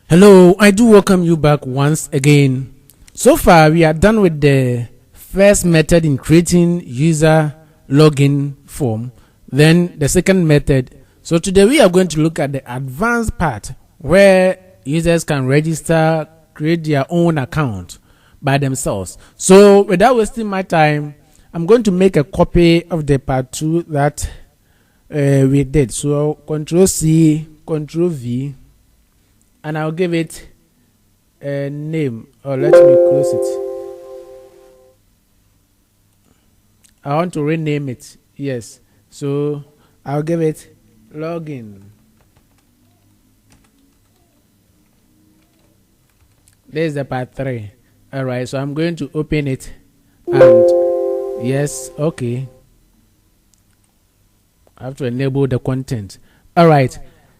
Hello, I do welcome you back once again. So far, we are done with the first method in creating user login form, then the second method. So today we are going to look at the advanced part where users can register, create their own account by themselves. So without wasting my time, I'm going to make a copy of the part 2 that we did. So Control C, Control V, and I'll give it a name, or let me close it. I want to rename it. Yes, so I'll give it login. There's the part 3. All right, so I'm going to open it, and yes, okay, I have to enable the content. All right,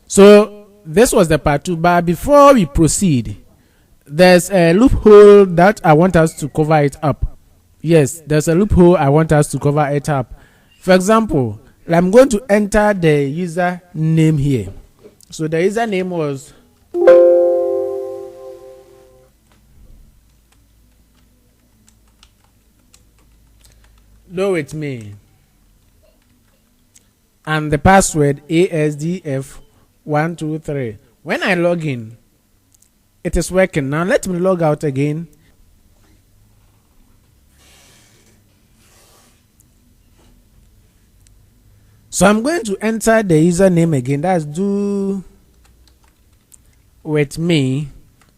so this was the part 2, but before we proceed, there's a loophole that I want us to cover it up. Yes, there's a loophole I want us to cover it up. For example, I'm going to enter the user name here. So the user name was with me, and the password ASDF123. When I log in, it is working. Now let me log out again. So I'm going to enter the username again. That's do with me,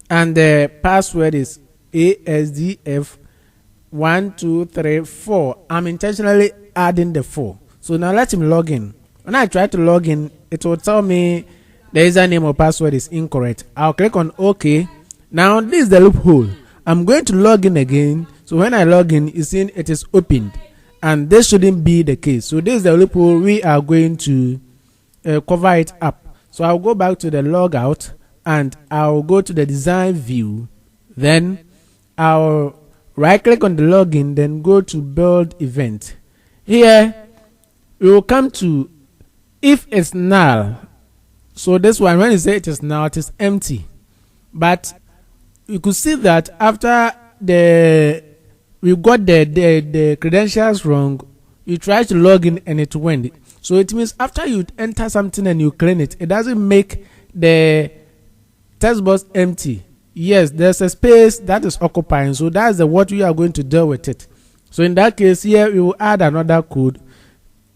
and the password is ASDF1234. I'm intentionally adding the 4. So now let me log in. When I try to log in, it will tell me the username or password is incorrect. I'll click on OK. Now this is the loophole. I'm going to log in again. So when I log in, you see it is opened, and this shouldn't be the case. So this is the loophole. We are going to cover it up. So I'll go back to the logout, and I'll go to the design view. Then I'll right click on the login, then go to build event. Here we will come to if it's null. So this one, when you say it is null, it is empty. But you could see that after we got the credentials wrong, you try to log in and it went. So it means after you enter something and you clean it, it doesn't make the text box empty. Yes, there's a space that is occupying. So that's what we are going to deal with it. So in that case, here we will add another code.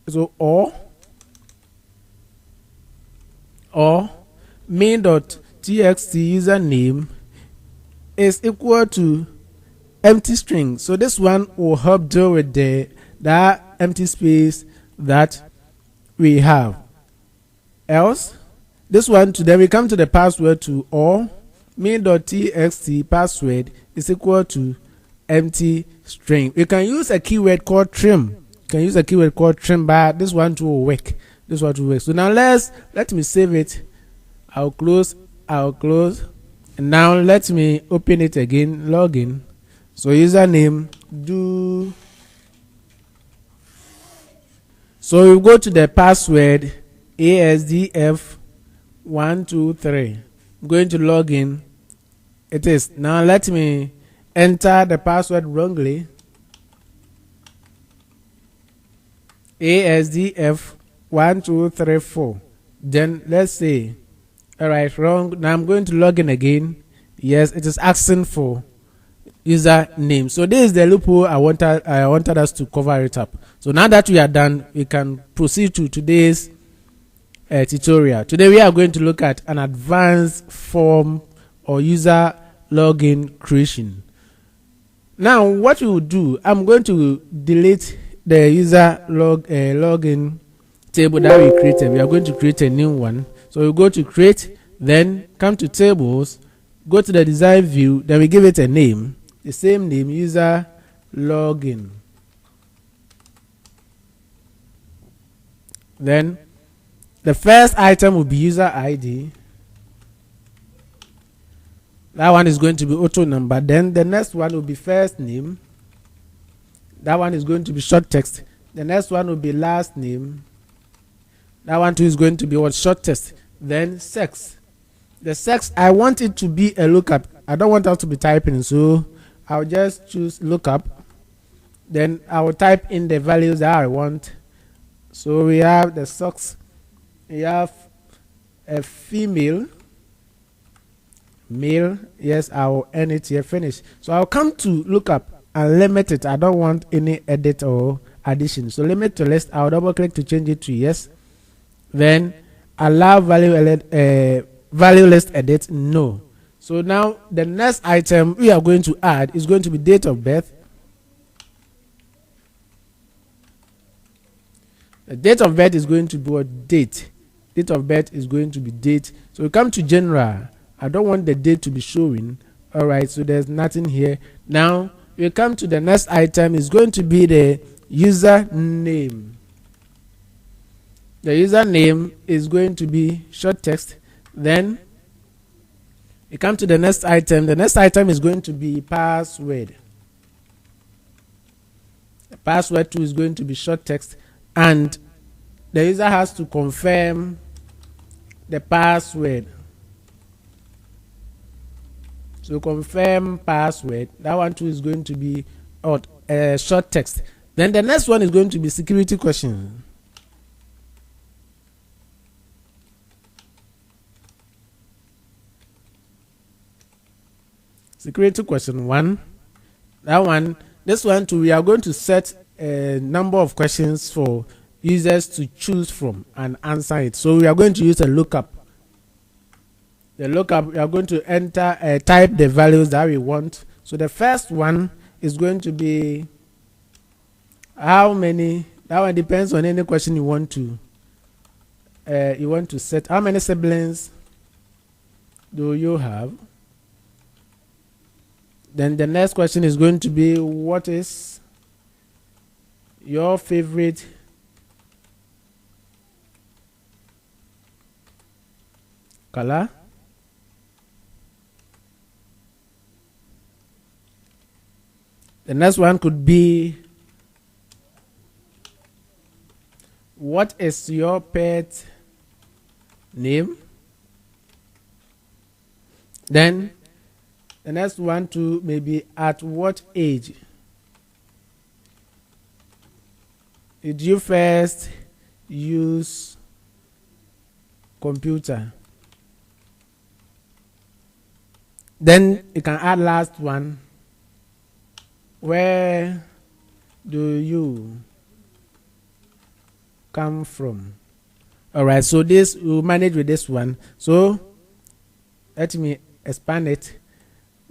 So or main.txt username is equal to empty string. So this one will help deal with that empty space that we have. Else, this one, then we come to the password to or main.txt password is equal to empty string. We can use a keyword called trim. But this one too will work. This one will work. So now let me save it. I'll close, and now let me open it again. Login. So username do. So you go to the password ASDF123. I'm going to log in. It is. Now let me enter the password wrongly. ASDF1234. Then let's say, all right, wrong. Now I'm going to log in again. Yes, it is asking for username. So this is the loophole I wanted us to cover it up. So now that we are done, we can proceed to today's tutorial. Today we are going to look at an advanced form or user login creation. Now what we will do, I'm going to delete the user login table that we created. We are going to create a new one. So we go to create, then come to tables, go to the design view, then we give it a name, the same name, user login. Then the first item will be user ID. That one is going to be auto number. Then the next one will be first name. That one is going to be short text. The next one will be last name. That one too is going to be what? Short text. Then sex. The sex, I want it to be a lookup. I don't want us to be typing, so I'll just choose lookup. Then I will type in the values that I want. So we have the sex. We have a female, male. Yes, I will end it here. Finish. So I'll come to lookup and limit it. I don't want any edit or addition. So limit to list. I'll double click to change it to yes. Then allow value list edit, no. So now the next item we are going to add is going to be date of birth. The date of birth is going to be what? Date. Date of birth is going to be date. So we come to general. I don't want the date to be showing. All right, so there's nothing here. Now we come to the next item is going to be the user name. The username is going to be short text. Then we come to the next item. The next item is going to be password. The password too is going to be short text, and the user has to confirm the password. So confirm password. That one too is going to be short text. Then the next one is going to be security question. Security question 1. That one, this one too, we are going to set a number of questions for users to choose from and answer it. So we are going to use a lookup. The lookup, we are going to enter, type the values that we want. So the first one is going to be how many. That one depends on any question you want to set. How many siblings do you have? Then the next question is going to be what is your favorite color? The next one could be what is your pet name? Then the next one too may be at what age did you first use computer? Then you can add last one. Where do you come from? All right, so this we'll manage with this one. So let me expand it.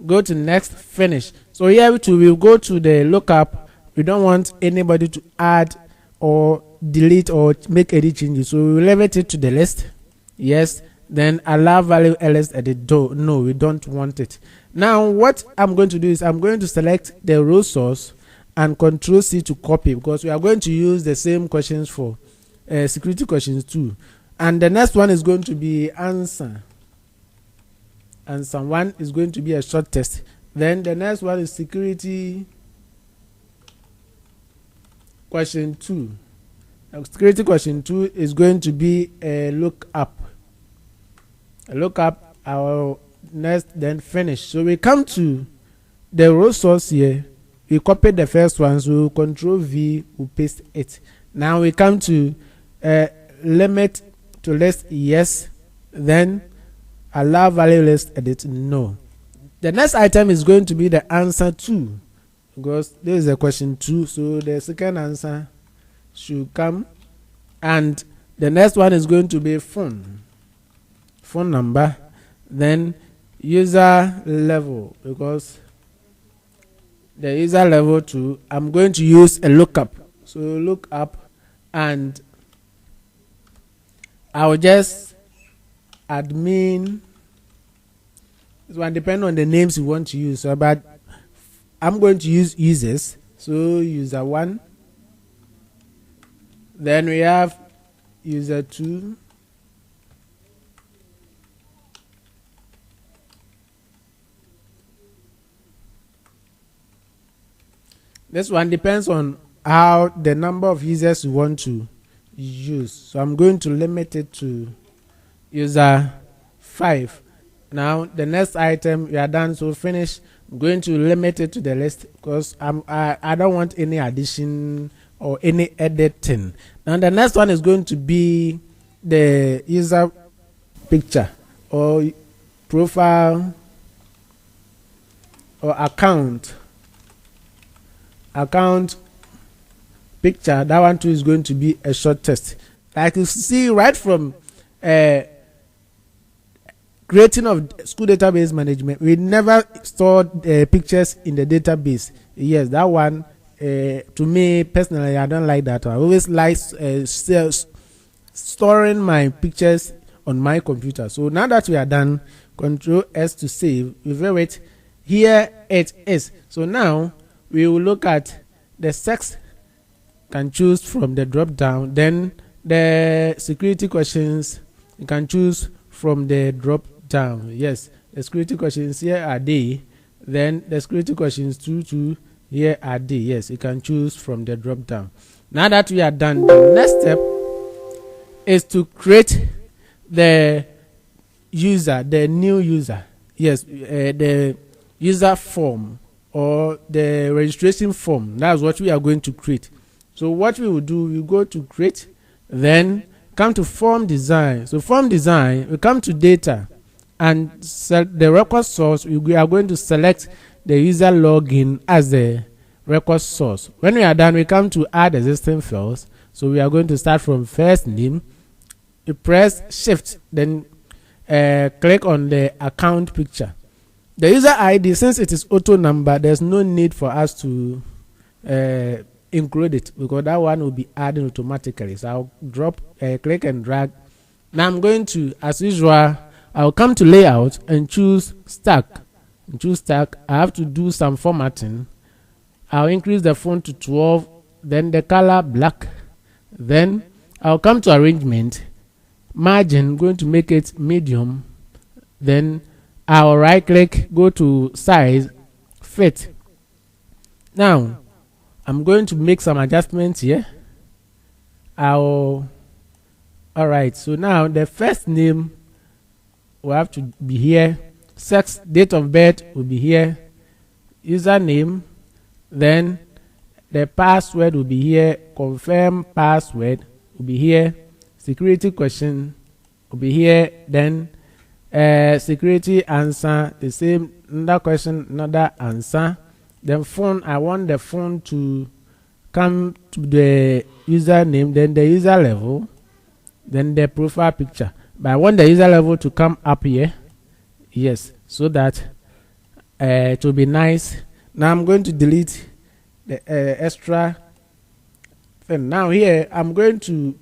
Go to next, finish. So here we'll go to the lookup. We don't want anybody to add or delete or make any changes. So we will limit it to the list. Yes. Then allow value ls edit. No, we don't want it. Now what I'm going to do is I'm going to select the row source and Control C to copy, because we are going to use the same questions for security questions too. And the next one is going to be answer. Answer 1 is going to be a short text. Then the next one is security question 2. Security question 2 is going to be a lookup. A lookup, our next, then finish. So we come to the row source here. We copy the first one, so Control V, we paste it. Now we come to limit to list, yes. Then allow value list edit, no. The next item is going to be the answer 2, because this is a question 2, so the second answer should come. And the next one is going to be phone number. Then user level, because the user level 2, I'm going to use a lookup. So look up, and I'll just admin. This one depends on the names you want to use. So, but I'm going to use users. So user 1. Then we have user 2. This one depends on how the number of users you want to use. So I'm going to limit it to user 5. Now the next item we are done, so finish. I'm going to limit it to the list because I don't want any addition or any editing. Now the next one is going to be the user picture or profile or account picture. That one too is going to be a short text. Like you see right from creating of school database management, we never stored pictures in the database. Yes, that one to me personally, I don't like that. I always like storing my pictures on my computer. So now that we are done, Control S to save. We view it. Here it is. So now we will look at the sex. Can choose from the drop down. Then the security questions you can choose from the drop down. Yes, the security questions here are they. Then the security questions 2 here are they. Yes, you can choose from the drop down. Now that we are done, the next step is to create the user, the new user. Yes, the user form or the registration form. That's what we are going to create. So what we will do, we go to create, then come to form design. So form design, we come to data and the record source. We are going to select the user login as the record source. When we are done, we come to add existing fields. So we are going to start from first name. You press shift, then click on the account picture. The user ID, since it is auto number, there's no need for us to include it because that one will be added automatically. So I'll drop, click and drag. Now I'm going to, as usual, I'll come to layout and choose stack. I have to do some formatting. I'll increase the font to 12, then the color black. Then I'll come to arrangement, margin, going to make it medium. Then I'll right click, go to size, fit. Now I'm going to make some adjustments here. Alright, so now the first name will have to be here. Sex, date of birth will be here. Username, then the password will be here. Confirm password will be here. Security question will be here. Then security answer, the same, another question, another answer. Then phone, I want the phone to come to the username, then the user level, then the profile picture. But I want the user level to come up here. Yes, so that it will be nice. Now I'm going to delete the extra thing. Now here I'm going to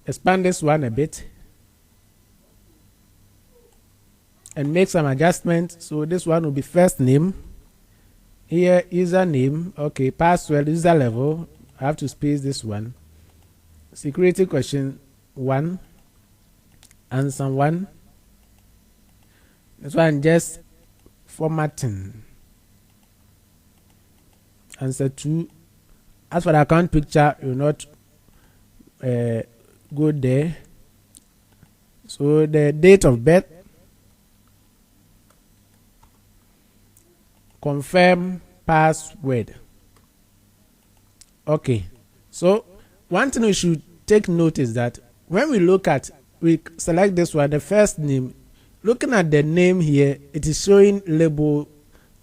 expand this one a bit and make some adjustments. So this one will be first name. Here username. Okay, password, user level. I have to space this one. Security question 1. Answer 1. This one just formatting. Answer 2. As for the account picture, you will not go there. So the date of birth, confirm password. Okay, so one thing we should take note is that when we select this one, the first name, looking at the name here, it is showing label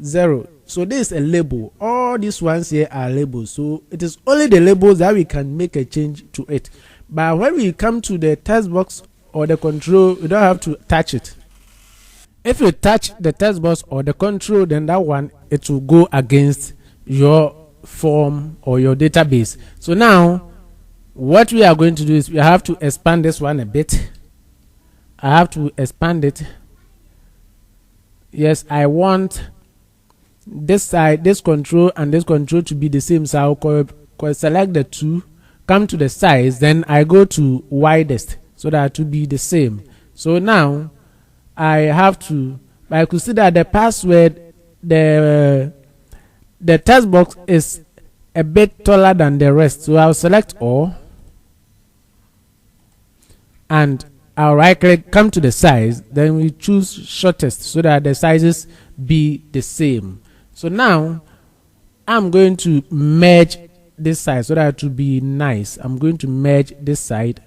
0. So this is a label. All these ones here are labels. So it is only the labels that we can make a change to it. But when we come to the text box or the control, we don't have to touch it. If you touch the text box or the control, then that one, it will go against your form or your database. So now what we are going to do is we have to expand this one a bit. I have to expand it. Yes, I want this side, this control and this control to be the same. So I'll select the two, come to the size, then I go to widest so that to be the same. So now I have to, I could see that the password, the text box is a bit taller than the rest. So I'll select all and I'll right click, come to the size, then we choose shortest so that the sizes be the same. So now I'm going to merge this side so that it will be nice. I'm going to merge this side.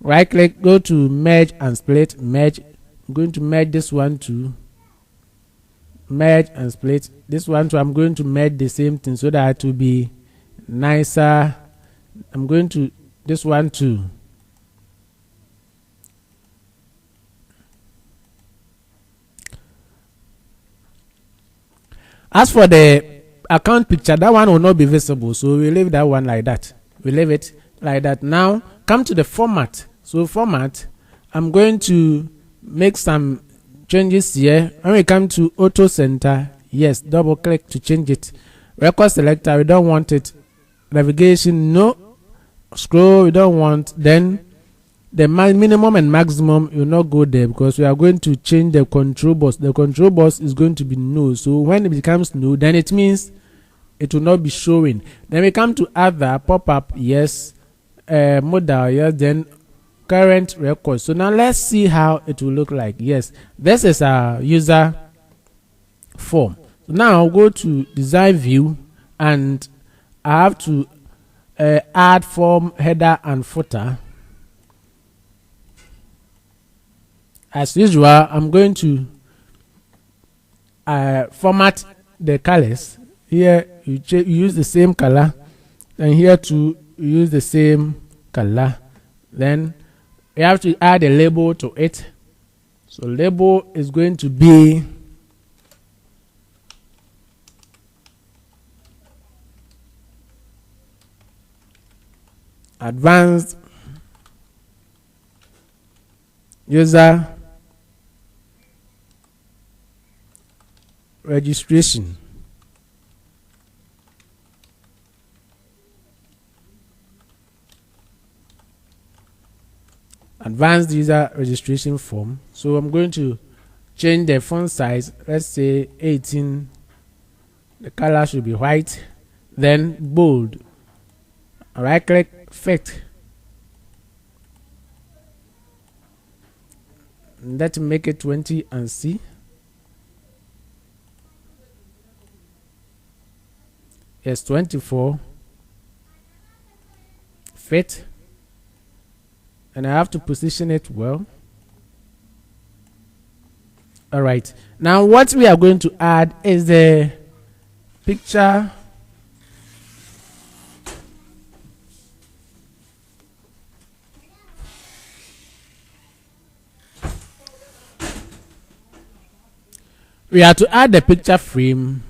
Right click, go to merge and split, merge. I'm going to merge this one too. Merge and split. This one too, I'm going to merge the same thing so that it will be nicer. I'm going to this one too. As for the account picture, that one will not be visible, so we leave that one like that. We leave it like that. Now come to the format. So format, I'm going to make some changes here. When we come to auto center, yes, double click to change it. Record selector, we don't want it. Navigation, no. Scroll, we don't want. Then the minimum and maximum will not go there because we are going to change the control box. The control box is going to be no. So when it becomes no, then it means it will not be showing. Then we come to other pop-up, yes, modal, yes, then current record. So now let's see how it will look like. Yes, this is a user form. So now I'll go to design view and I have to add form header and footer. As usual, I'm going to format the colors. Here you use the same color, and here too you use the same color. Then you have to add a label to it. So label is going to be advanced user registration. Advanced user registration form. So I'm going to change the font size. Let's say 18. The color should be white. Then bold. Right click, fit. Let's make it 20 and see. Yes, 24. Fit. And I have to position it well. All right. Now what we are going to add is the picture. We have to add the picture frame.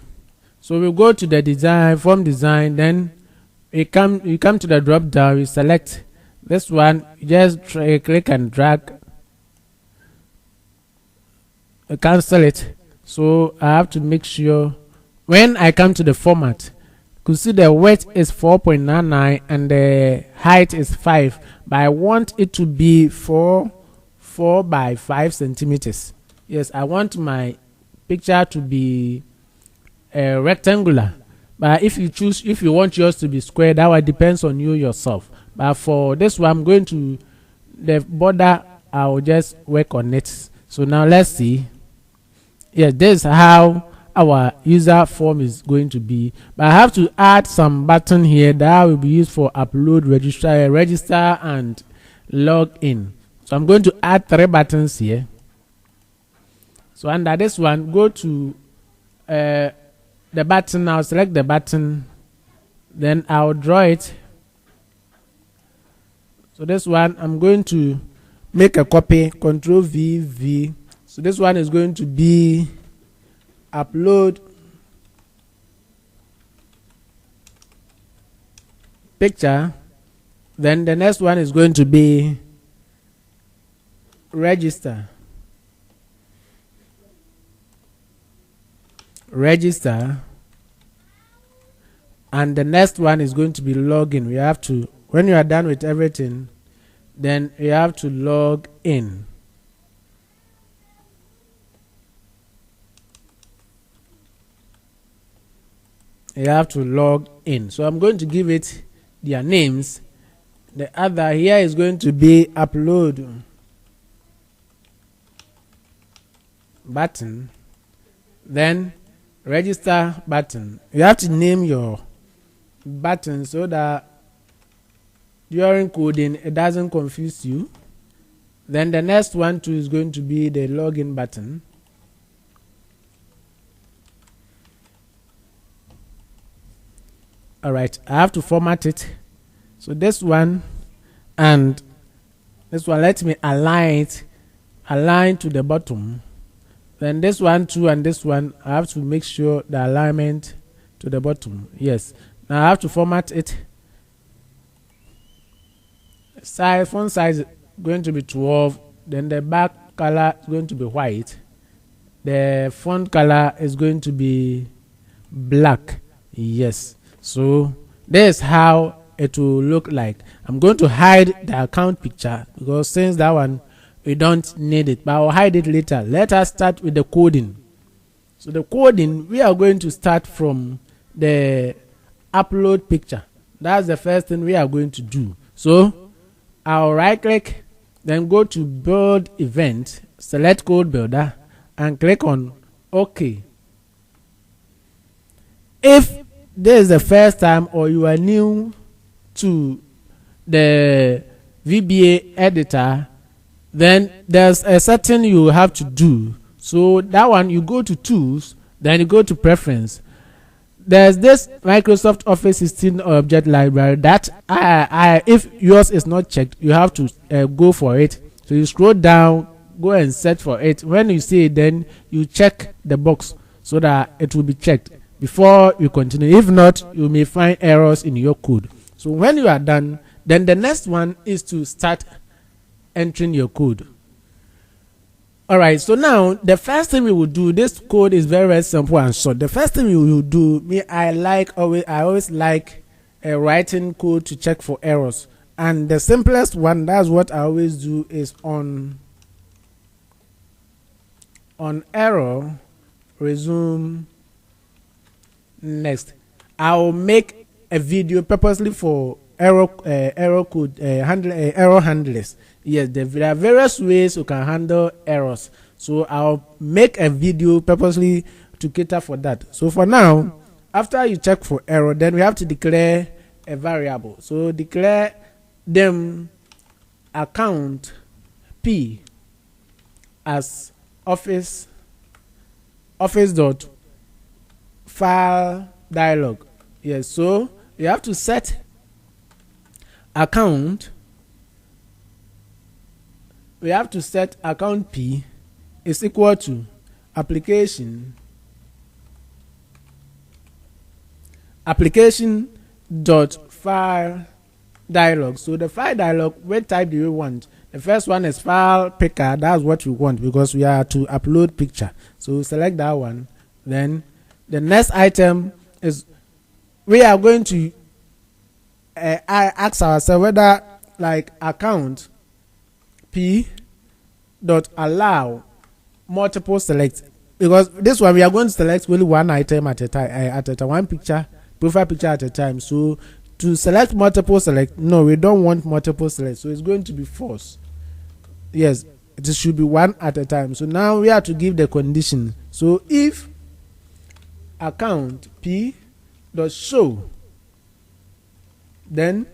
So we go to the design, form design, then we come to the drop down, we select this one, just click and drag, cancel it. So I have to make sure when I come to the format, you can see the width is 4.99 and the height is 5, but I want it to be 4 by 5 centimeters. Yes, I want my picture to be rectangular, but if you want yours to be square, that one depends on you yourself. But for this one, I'm going to the border, I'll just work on it. So now let's see. Yes, this is how our user form is going to be, but I have to add some button here that will be used for upload, register and log in. So I'm going to add 3 buttons here. So under this one, go to the button. I'll select the button, then I'll draw it. So this one, I'm going to make a copy, Control V. So this one is going to be upload picture. Then the next one is going to be register. And the next one is going to be login. We have to, when you are done with everything, then you have to log in. You have to log in. So I'm going to give it their names. The other here is going to be upload button, then register button. You have to name your button so that during coding it doesn't confuse you. Then the next one too is going to be the login button. Alright, I have to format it. So this one and this one, let me align to the bottom. Then this one too and this one, I have to make sure the alignment to the bottom. Yes. Now I have to format it. Font size is going to be 12. Then the back color is going to be white. The font color is going to be black. Yes. So this is how it will look like. I'm going to hide the account picture because since that one we don't need it, but I'll hide it later. Let us start with the coding. So the coding, we are going to start from the upload picture. That's the first thing we are going to do. So I'll right click, then go to build event, select code builder and click on OK. If this is the first time or you are new to the VBA editor, then there's a certain you have to do. So that one, you go to tools, then you go to preference. There's this Microsoft Office 16 object library that if yours is not checked, you have to go for it. So you scroll down, go and search for it. When you see it, then you check the box so that it will be checked before you continue. If not, you may find errors in your code. So when you are done, then the next one is to start entering your code. Alright, so now the first thing we will do, this code is very, very simple and short. The first thing we will do, I always like writing code to check for errors. And the simplest one, that's what I always do, is on error, resume next. I'll make a video purposely for error code error handlers. Yes, there are various ways you can handle errors. So I'll make a video purposely to cater for that. So for now, after you check for error, then we have to declare a variable. So declare them account P as office dot file dialog. Yes, so you have to set account. We have to set account P is equal to application dot file dialog. So the file dialog, what type do you want? The first one is file picker. That's what we want because we are to upload picture. So select that one. Then the next item is we are going to ask ourselves whether like account P dot allow multiple select, because this one we are going to select only one item at a time, one picture, profile picture at a time. So to select multiple select, no, we don't want multiple select, so it's going to be false. Yes, it should be one at a time. So now we have to give the condition. So if account P dot show, then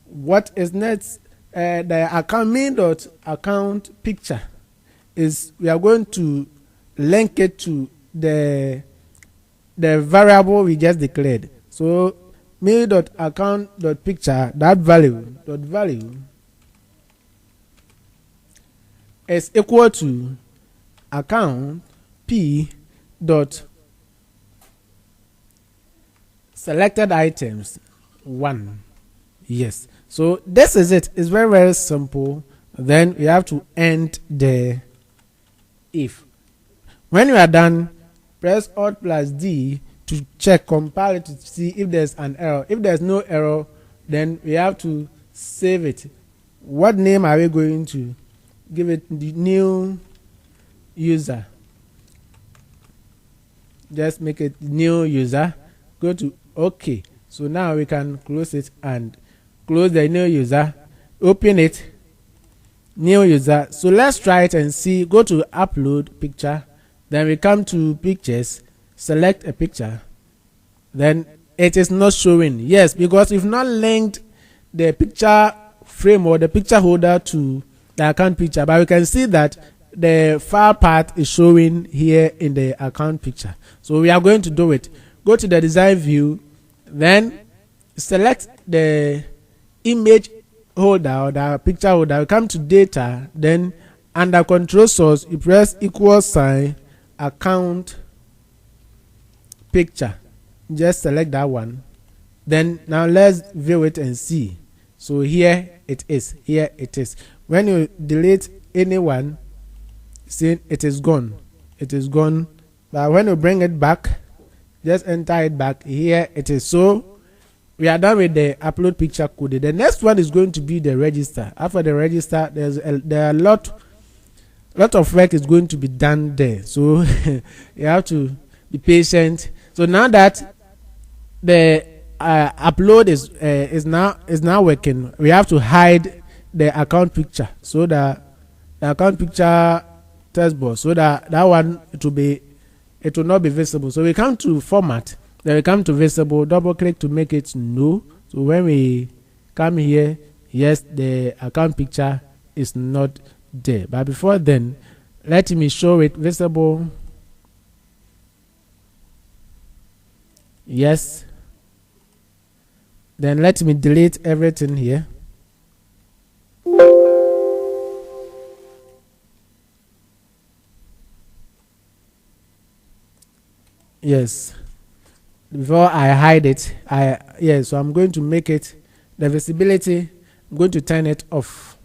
what is next? The account main dot account picture is we are going to link it to the variable we just declared. So main dot account dot picture, that value is equal to account P dot selected items 1. Yes, so this is it. It's very, very simple. Then you have to end the if. When you are done, press Alt plus D to check, compile it to see if there's an error. If there's no error, then we have to save it. What name are we going to give it? The new user. Just make it new user. Go to OK. So now we can close it and close the new user. Open it. new user. So let's try it and see. Go to upload picture, then we come to pictures, select a picture, then it is not showing. Yes, because we've not linked the picture frame or the picture holder to the account picture, but we can see that the file path is showing here in the account picture. So we are going to do it. Go to the design view, then select the image holder or the picture holder. We come to data, then under control source you press equal sign account picture. Just select that one. Then now let's view it and see. So here it is. Here it is. When you delete anyone, see it is gone. It is gone. But when you bring it back, just enter it back. Here it is. So we are done with the upload picture code. The next one is going to be the register. After the register, there are a lot of work is going to be done there. So you have to be patient. So now that the upload is now working, we have to hide the account picture, so that the account picture test box, so that one it will not be visible. So we come to format, then we come to visible, double click to make it no. So when we come here, yes, the account picture is not there. But before then, let me show it visible. Yes. Then let me delete everything here. Yes. Before I hide it, so I'm going to make it the visibility. I'm going to turn it off.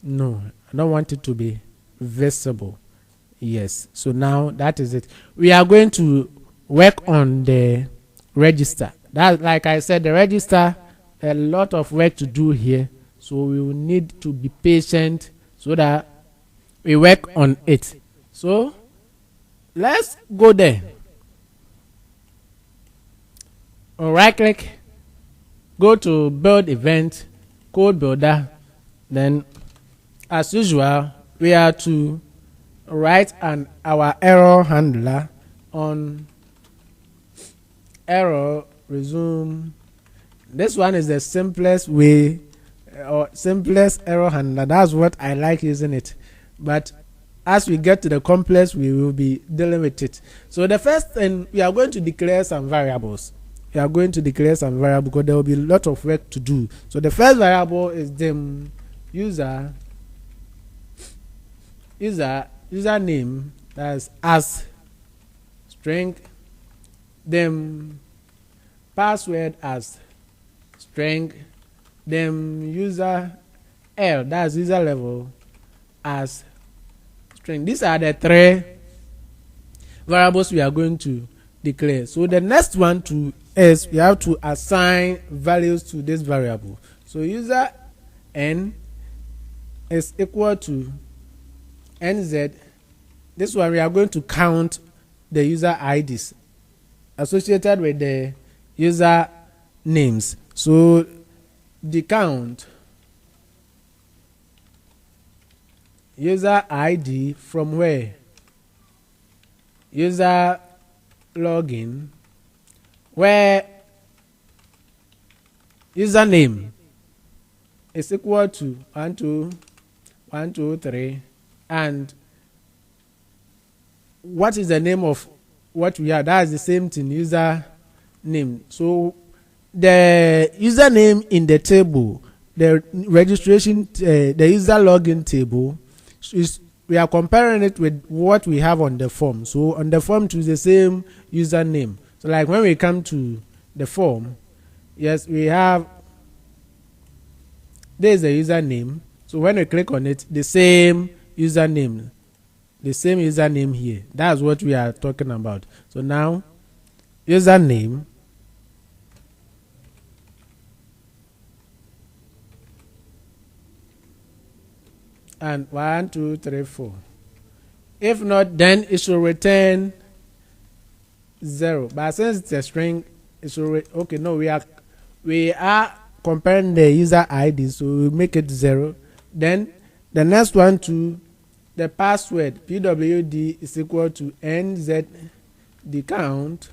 No, I don't want it to be visible. Yes, so now that is it. We are going to work on the register. That, like I said, the register, a lot of work to do here, so we will need to be patient so that we work on it. So let's go there. Right click, go to build event, code builder. Then as usual, we are to write our error handler on error resume. This one is the simplest way or simplest error handler. That's what I like using it. But as we get to the complex, we will be dealing with it. So the first thing, we are going to declare some variables. We are going to declare some variables because there will be a lot of work to do. So the first variable is the username, that's as string, then password as string, then user L, that's user level, as string. These are the three variables we are going to declare. So the next one is we have to assign values to this variable. So user n is equal to nz. This one we are going to count the user IDs associated with the user names. So the count user ID from where? User login, where username is equal to 123, and what is the name of what we are? That is the same thing, user name. So the username in the table, the registration, the user login table, we are comparing it with what we have on the form. So on the form, to the same username. So like when we come to the form, yes, we have, there is a username. So when we click on it, the same username here. That's what we are talking about. So now, username, and 1, 2, 3, 4. If not, then it should return 0. But since it's a string, it should okay. No, we are comparing the user ID, so we make it 0. Then the next one to the password pwd is equal to nz the count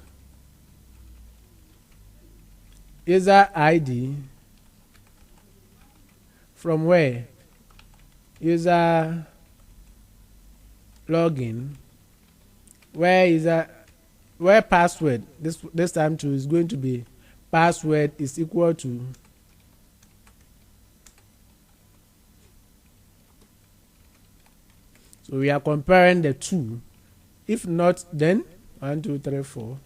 user ID from where user login where password this time too is going to be password is equal to so we are comparing the two. If not, then 1 2 3 4.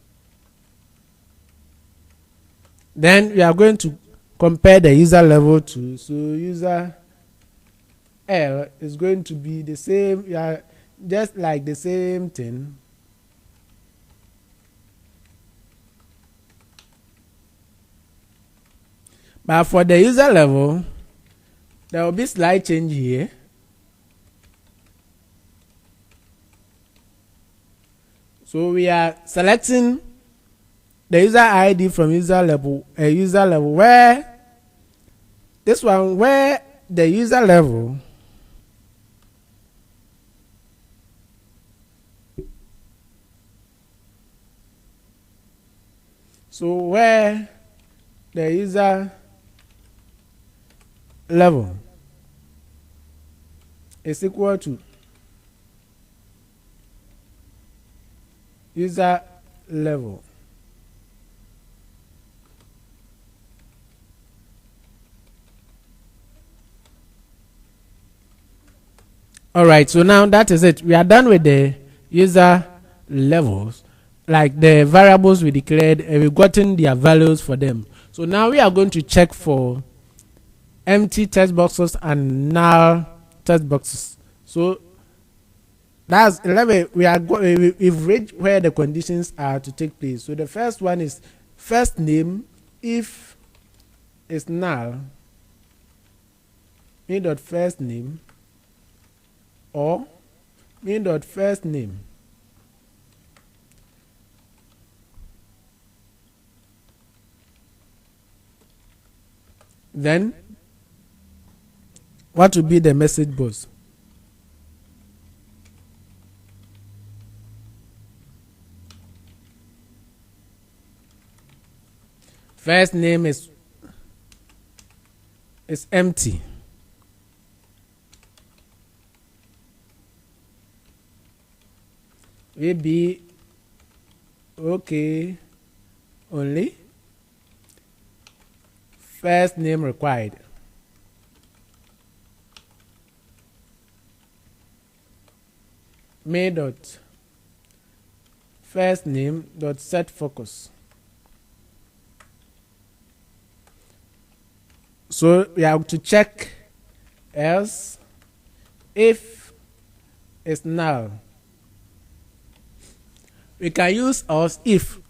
Then we are going to compare the user level to, so user L is going to be the same, just like the same thing. But for the user level, there will be slight change here. So we are selecting the user ID from user level where this one where the user level so where the user level is equal to user level. All right, so now that is it. We are done with the user levels, like the variables we declared, and we've gotten their values for them. So now we are going to check for empty text boxes and null text boxes. So that's 11. We've reached where the conditions are to take place. So the first one is first name if is null, main dot first name, or main dot first name then what will be the message box? First name is empty. Will be okay only. First name required. Main dot first name dot set focus. So we have to check else if it's null. We can use else if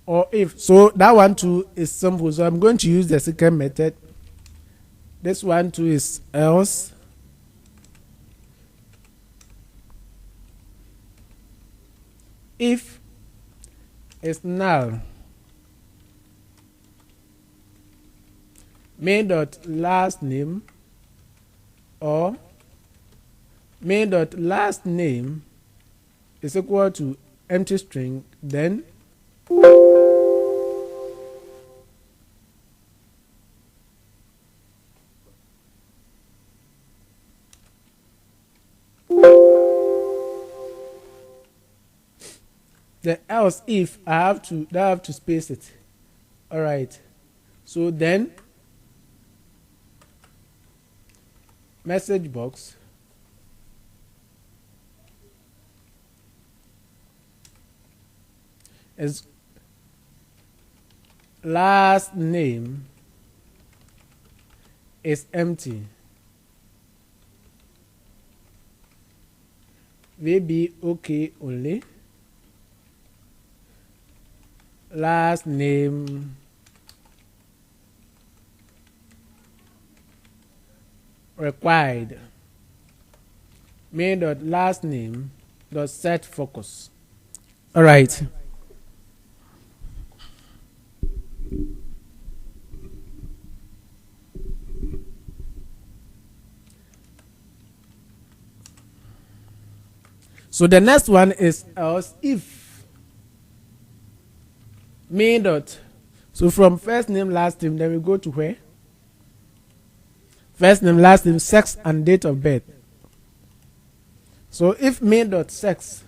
or if. So that one too is simple. So I'm going to use the second method. This one too is else. If it's null, main dot last name or main dot last name is equal to empty string, then the else if I have to space it. All right, so then message box is last name is empty. Will be okay only. Last name required. Main dot last name dot set focus. All right. So the next one is else if main dot. So from first name last name, then we go to where? First name last name, sex and date of birth. So if main dot sex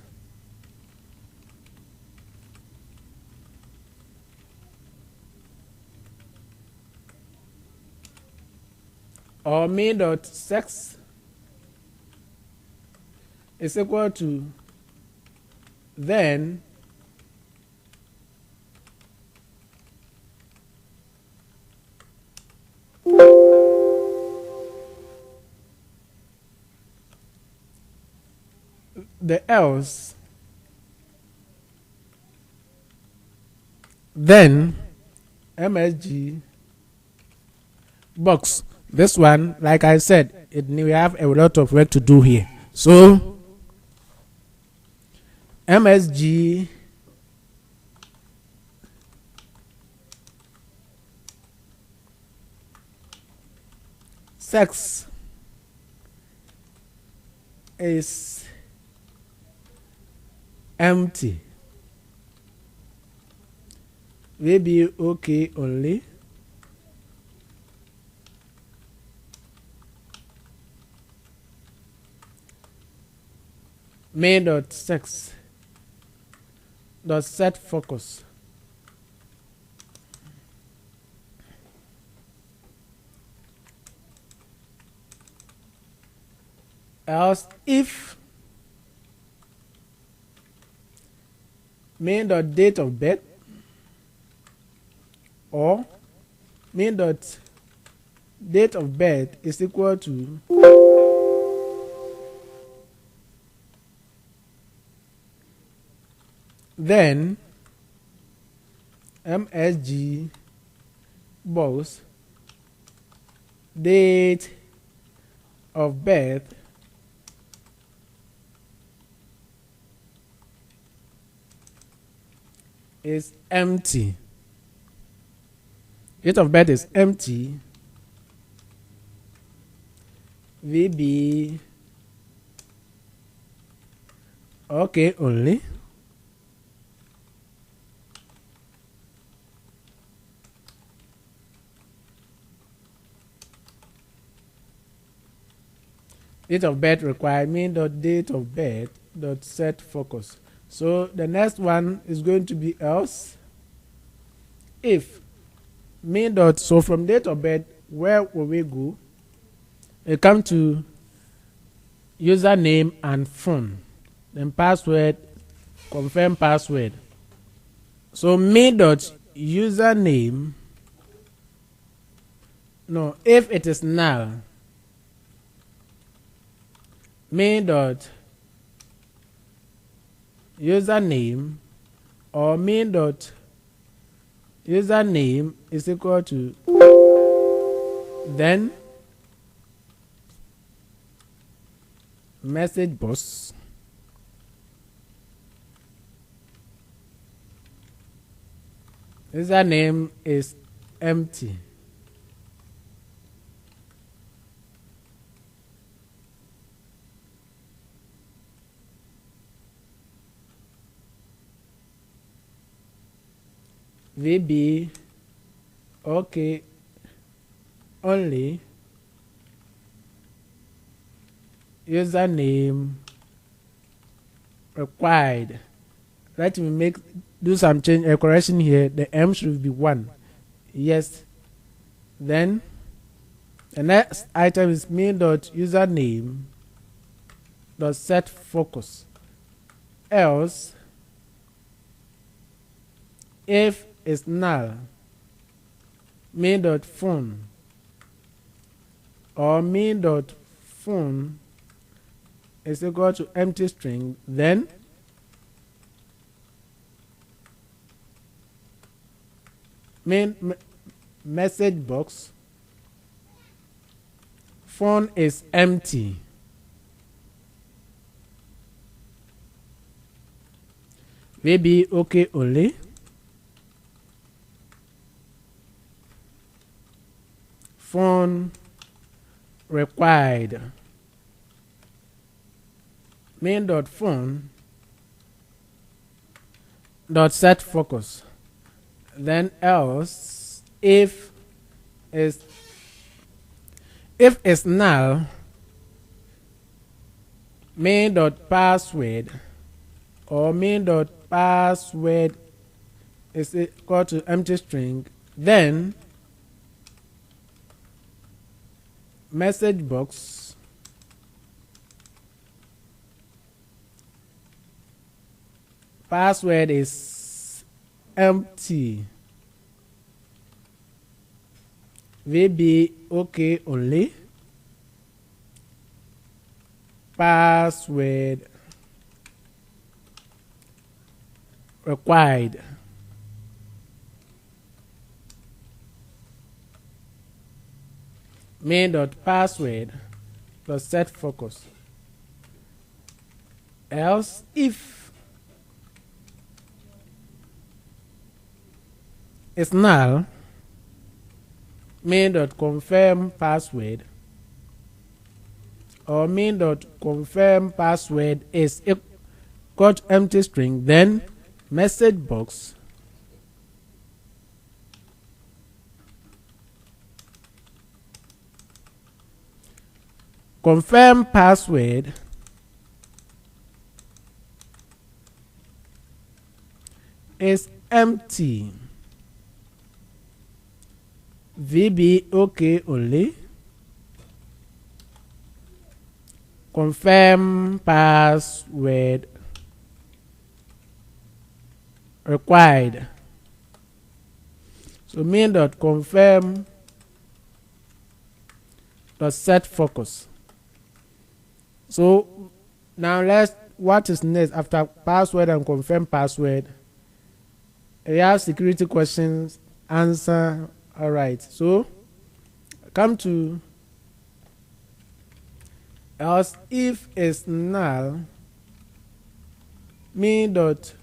or main dot sex is equal to, then the else, then MSG box. This one, like I said, we have a lot of work to do here. So MSG sex is empty. Maybe okay only. Main dot sex dot set focus. Else if main dot date of birth or main dot date of birth is equal to then MSG box date of birth is empty. Date of birth is empty. VB okay only. Date of birth required main dot date of birth dot set focus. So the next one is going to be else if main dot. So from date of birth, where will we go? We come to username and phone, then password, confirm password. So main dot username, no, if it is null, main dot username or main dot username is equal to then message box username is empty. VB okay only. Username required. Let me do some change, a correction here. The M should be 1. Yes. Then the next item is main dot username dot set focus. Else if is null, main dot phone or main dot phone is equal to empty string, then main message box phone is empty. Maybe okay only. Phone required main dot phone dot set focus. Then else if it's null, main dot password or main dot password is equal to empty string, then message box password is empty, VB okay only, password required. Main dot password dot set focus. Else if it's null, main dot confirm password or main dot confirm password is equal to empty string, then message box confirm password is empty, VB okay only, confirm password required. So main dot confirm dot set focus. So now what is next after password and confirm password? We have security questions answer. All right, so come to else if it's null, main dot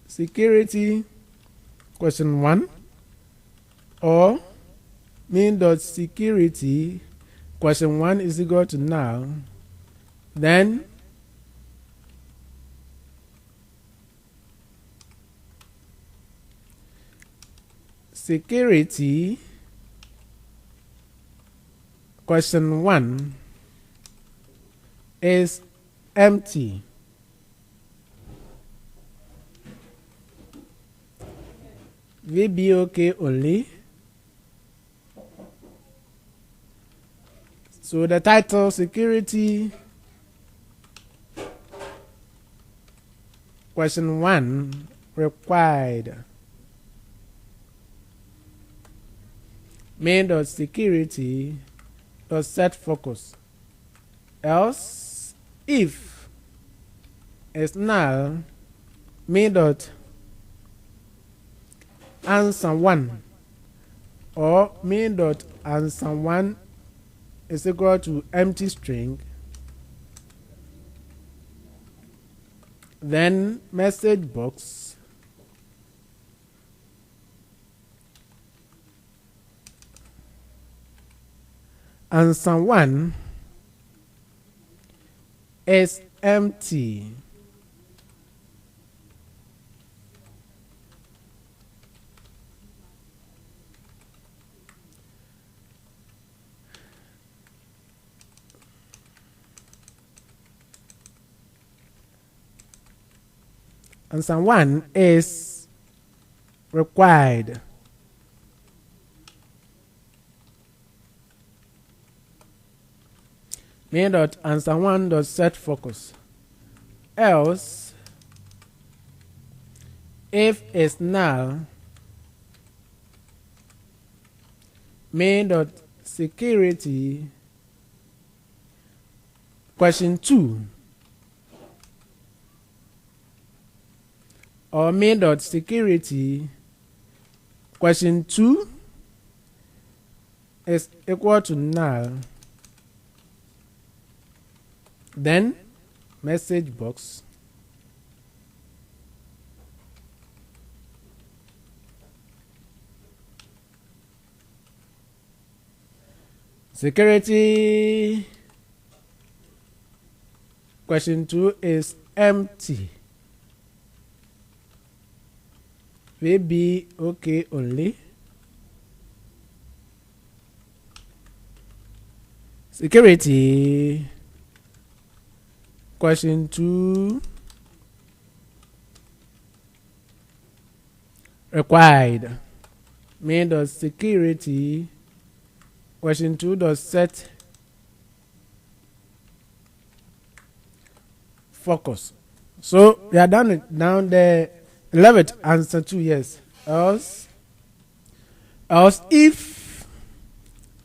security question 1 or main dot security question 1 is equal to null, then security question 1 is empty, VB okay only. So the title security question 1 required, main dot security dot set focus. Else if it's null, main dot answer 1 or main dot answer 1 is equal to empty string, then message box answer 1 is empty, answer 1 is required. Main dot answer 1 dot set focus. Else if it's null, main dot security question 2 or main dot security question 2 is equal to null, then message box security Question 2 is empty. Will be okay only. Security. Question 2 required. Mean does security. Question 2 does set focus. So we are done it down there. 11th answer 2 yes. Else if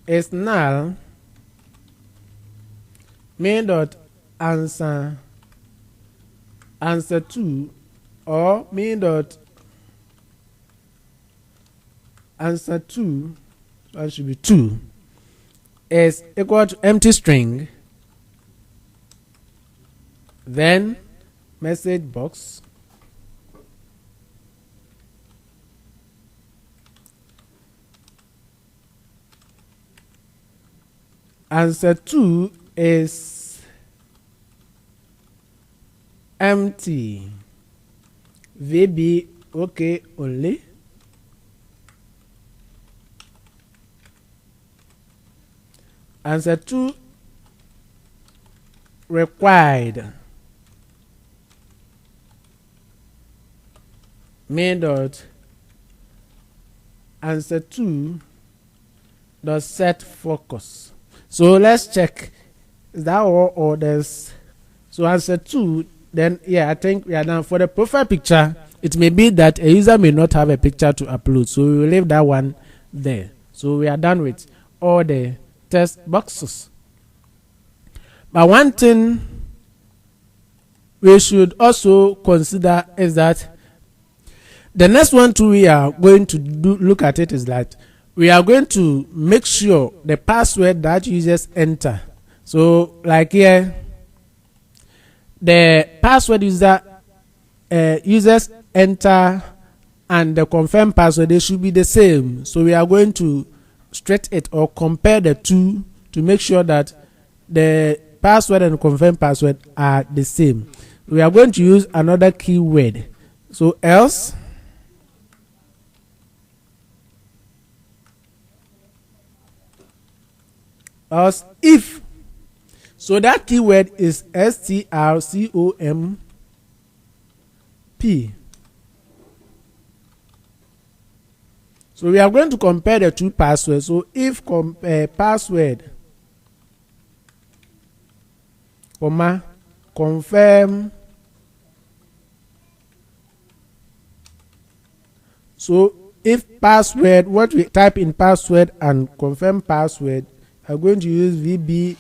is null, mean dot answer 2 or mean dot answer 2, that should be 2, is equal to empty string, then message box, answer 2 is empty, will be okay only. Answer 2 required, mean dot answer 2 does set focus. So let's check, is that all orders? So answer 2, then yeah, I think we are done. For the profile picture, it may be that a user may not have a picture to upload, so we will leave that one there. So we are done with all the test boxes. But one thing we should also consider is that the next one too we are going to look at it is that we are going to make sure the password that users enter. So like here, the password users enter and the confirmed password, they should be the same. So we are going to stretch it or compare the two to make sure that the password and confirmed password are the same. We are going to use another keyword. So else if. So that keyword is strcomp. So we are going to compare the two passwords. So if password, comma, confirm. So if password, what we type in password and confirm password, are going to use VB.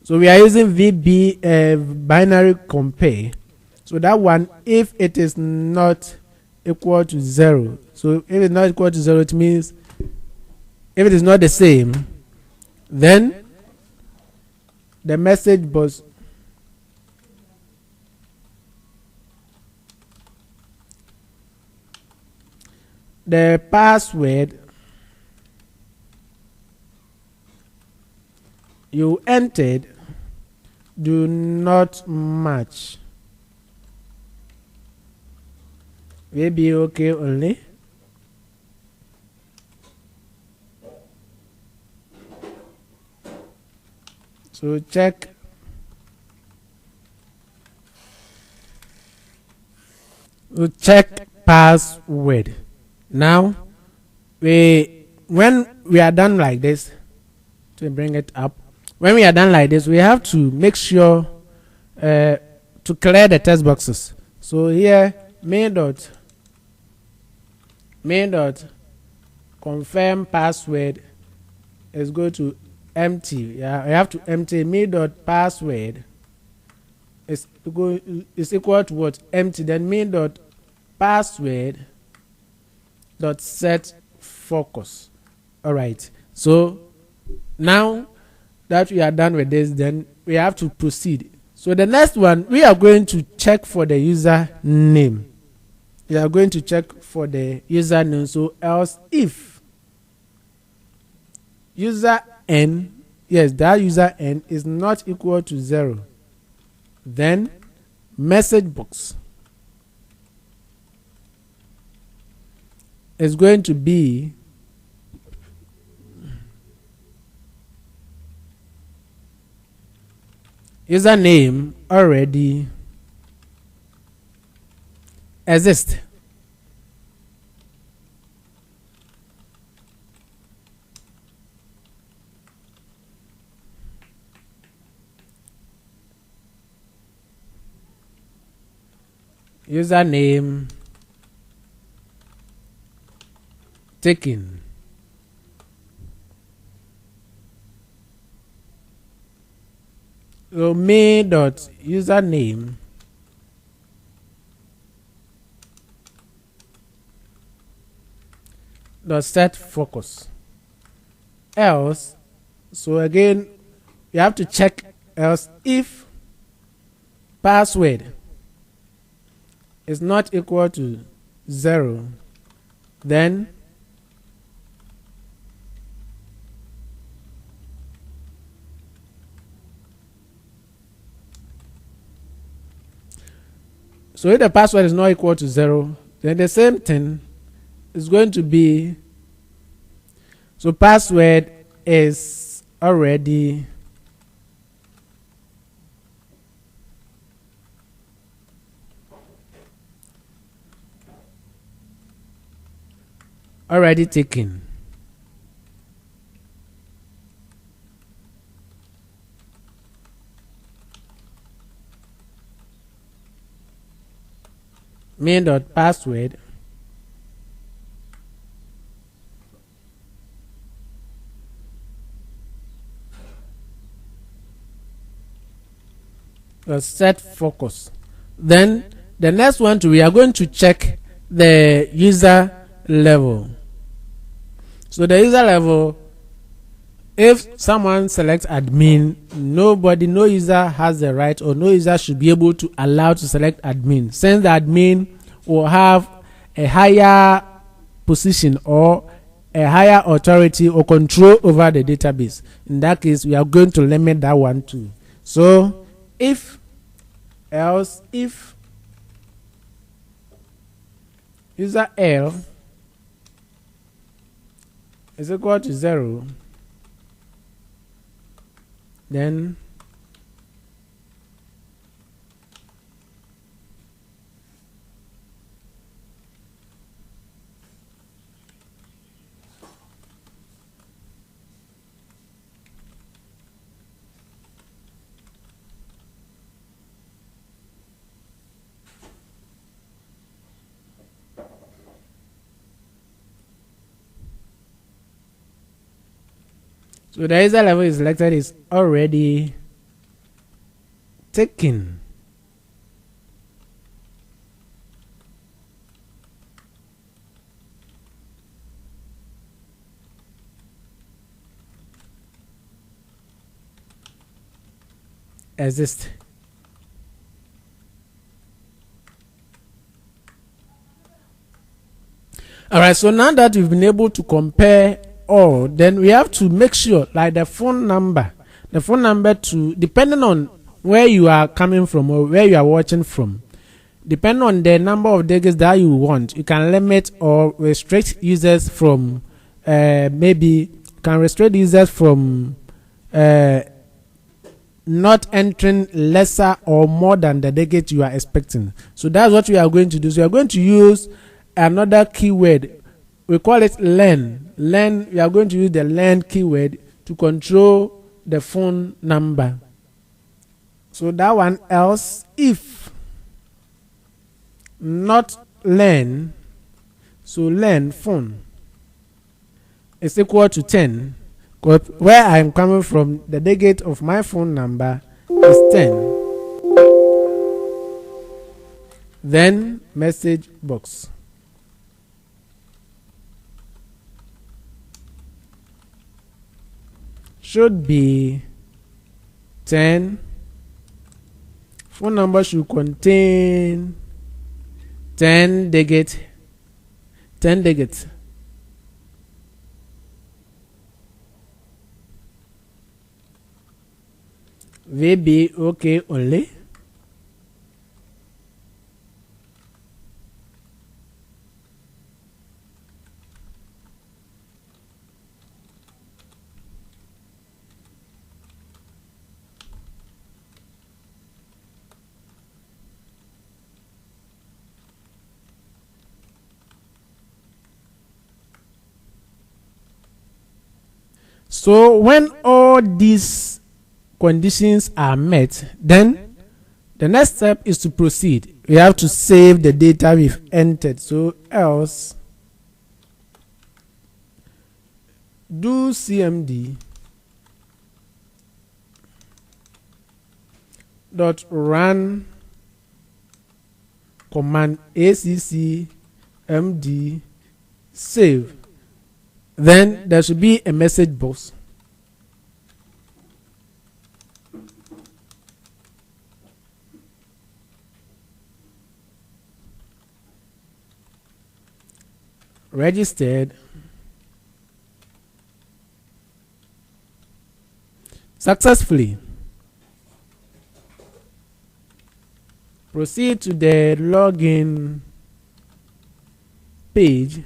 So we are using VB binary compare. So that one, if it is not equal to 0. So if it's not equal to 0, it means if it is not the same, then the message box the password you entered do not match. Will be okay only. So check. We check password. Now when we are done like this, to bring it up, when we are done like this, we have to make sure to clear the text boxes. So here main dot confirm password is go to empty. Yeah, I have to empty main dot password is equal to what? Empty. Then main dot password dot set focus. All right. So now that we are done with this, then we have to proceed. So the next one, we are going to check for the user name. We are going to check for the username. So else if user n, yes, that user n is not equal to 0, Then message box is going to be username already exists. Username taken. So main dot username dot set focus. Else, so again you have to check else if password is not equal to 0, then so if the password is not equal to 0, then the same thing is going to be, so password is already taken. Main dot password set focus. Then the next one we are going to check the user level. So the user level, if someone selects admin, no user has the right, or no user should be able to allow to select admin, since the admin will have a higher position or a higher authority or control over the database. In that case, we are going to limit that one too. So if user L is equal to 0, then so the user level is selected is already taken. Exist. All right, so now that we've been able to compare all, then we have to make sure, like the phone number to, depending on where you are coming from or where you are watching from, depending on the number of decades that you want, you can limit or restrict users from not entering lesser or more than the decade you are expecting. So that's what we are going to do. So we are going to use another keyword. We call it len. We are going to use the len keyword to control the phone number. So that one, else if not len, so len phone is equal to 10. Where I am coming from, the decade of my phone number is 10. Then message box. Should be 10. Phone number should contain 10 digits. VB okay only. So when all these conditions are met, then the next step is to proceed. We have to save the data we've entered. So else do cmd dot run command accmd save. Then there should be a message box. Registered successfully. Proceed to the login page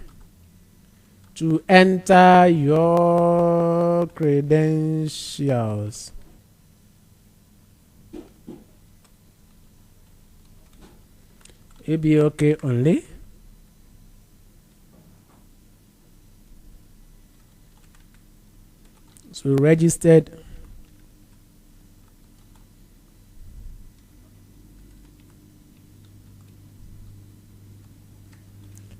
to enter your credentials. ABOK only. So registered.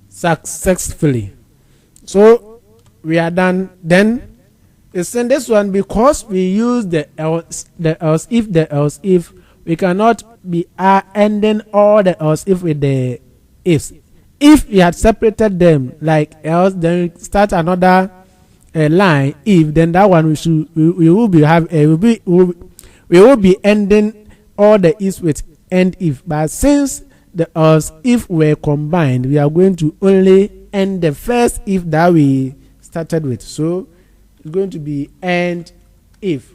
Successfully. So we are done. Then it's in this one, because we use the else if, we cannot be ending all the else if with the ifs. If we had separated them like else, then start another line if, then that one we will be ending all the ifs with end if. But since the else if were combined, we are going to only end the first if that we started with. So it's going to be end if.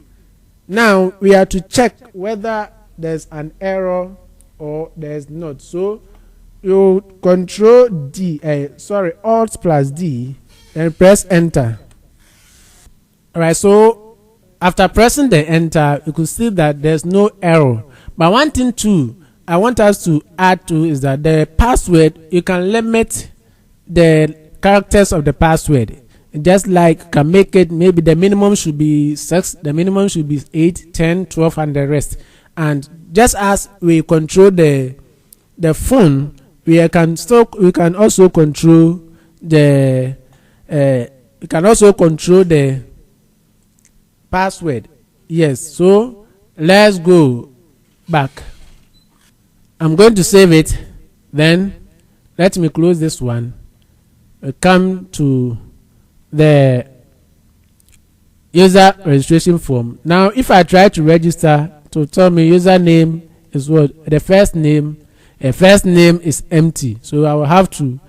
Now we have to check whether there's an error or there's not. So you control D, Alt plus D, and press enter. Alright, so after pressing the enter, you could see that there's no error. But one thing too I want us to add to is that the password, you can limit the characters of the password. Just like you can make it, maybe the minimum should be 6, the minimum should be 8, 10, 12, and the rest. And just as we control the phone, we can also control the password. Yes, so let's go back. I'm going to save it. Then let me close this one. We come to the user registration form. Now if I try to register, to tell me username is what? The first name. First name is empty, so I will have to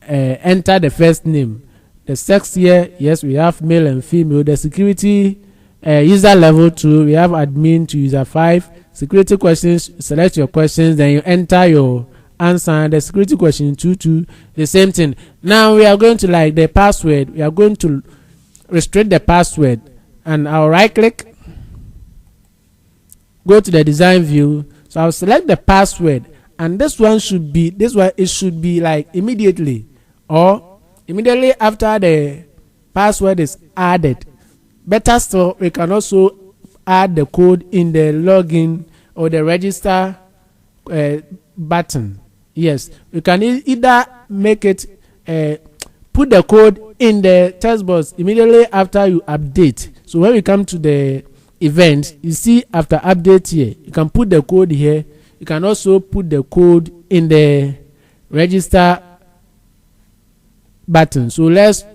enter the first name. The sex here, yes, we have male and female. The security user level 2, we have admin to user 5. Security questions, select your questions, then you enter your answer. The security question 2, the same thing. Now we are going to, like the password, we are going to restrict the password, and I'll right click, go to the design view. So I'll select the password, and it should be like immediately, or immediately after the password is added. Better still, we can also add the code in the login or the register button. Yes, you can either make it put the code in the text box immediately after you update. So when we come to the event, you see after update here, you can put the code here. You can also put the code in the register button. So let's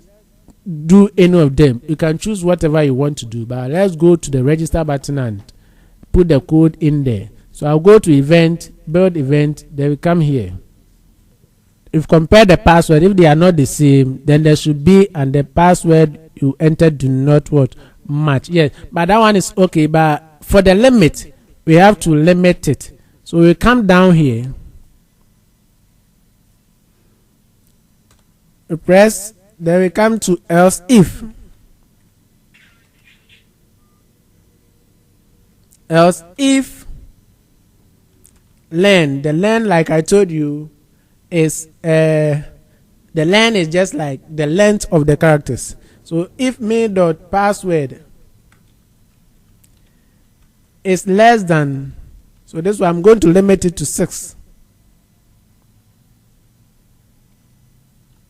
do any of them. You can choose whatever you want to do, but let's go to the register button and put the code in there. So I'll go to event, build event, then we come here. If compare the password, if they are not the same, then there should be, and the password you entered do not what match. Yes, but that one is okay. But for the limit, we have to limit it. So we come down here, we press, then we come to else if. Else if len, the len, like I told you, is the len is just like the length of the characters. So if me dot password is less than, so this one I'm going to limit it to 6,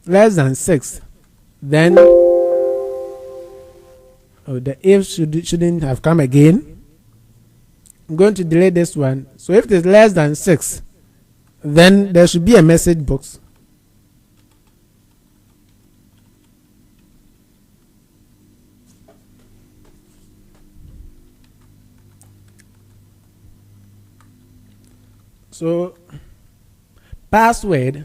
less than 6, then the if shouldn't have come again. I'm going to delete this one. So if it is less than 6, then there should be a message box. So password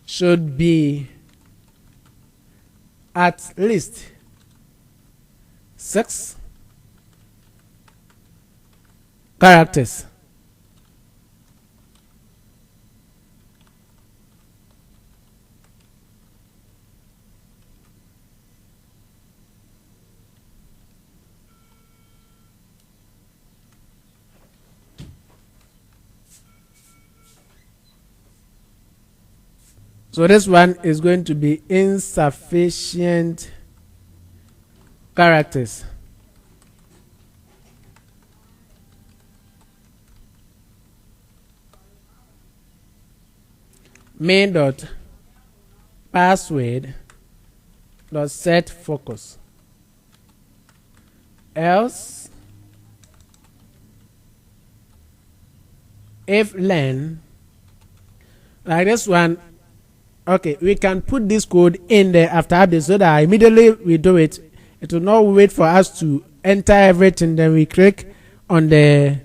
should be at least 6 characters. So this one is going to be insufficient characters. Main dot password dot set focus. Else if len, like this one. Okay, we can put this code in there after update so that immediately we do it, it will not wait for us to enter everything. Then we click on the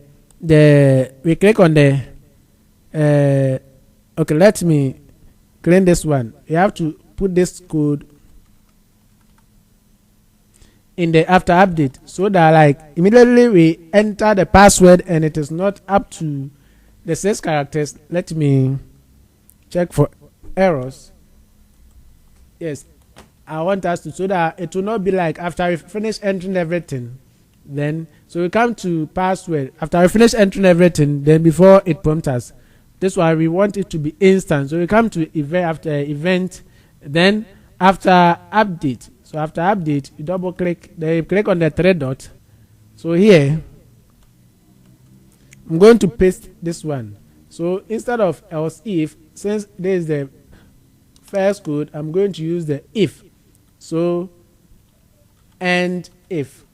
okay, let me clean this one. You have to put this code in the after update so that like immediately we enter the password and it is not up to the 6 characters. Let me check for errors. Yes, I want us to, so that it will not be like after we finish entering everything, then so we come to password after we finish entering everything, then before it prompts us. This why we want it to be instant. So we come to event, after event, then after update. So after update, you double click, then you click on the 3 dot. So here I'm going to paste this one. So instead of else if, since this is the first code, I'm going to use the if. So and if.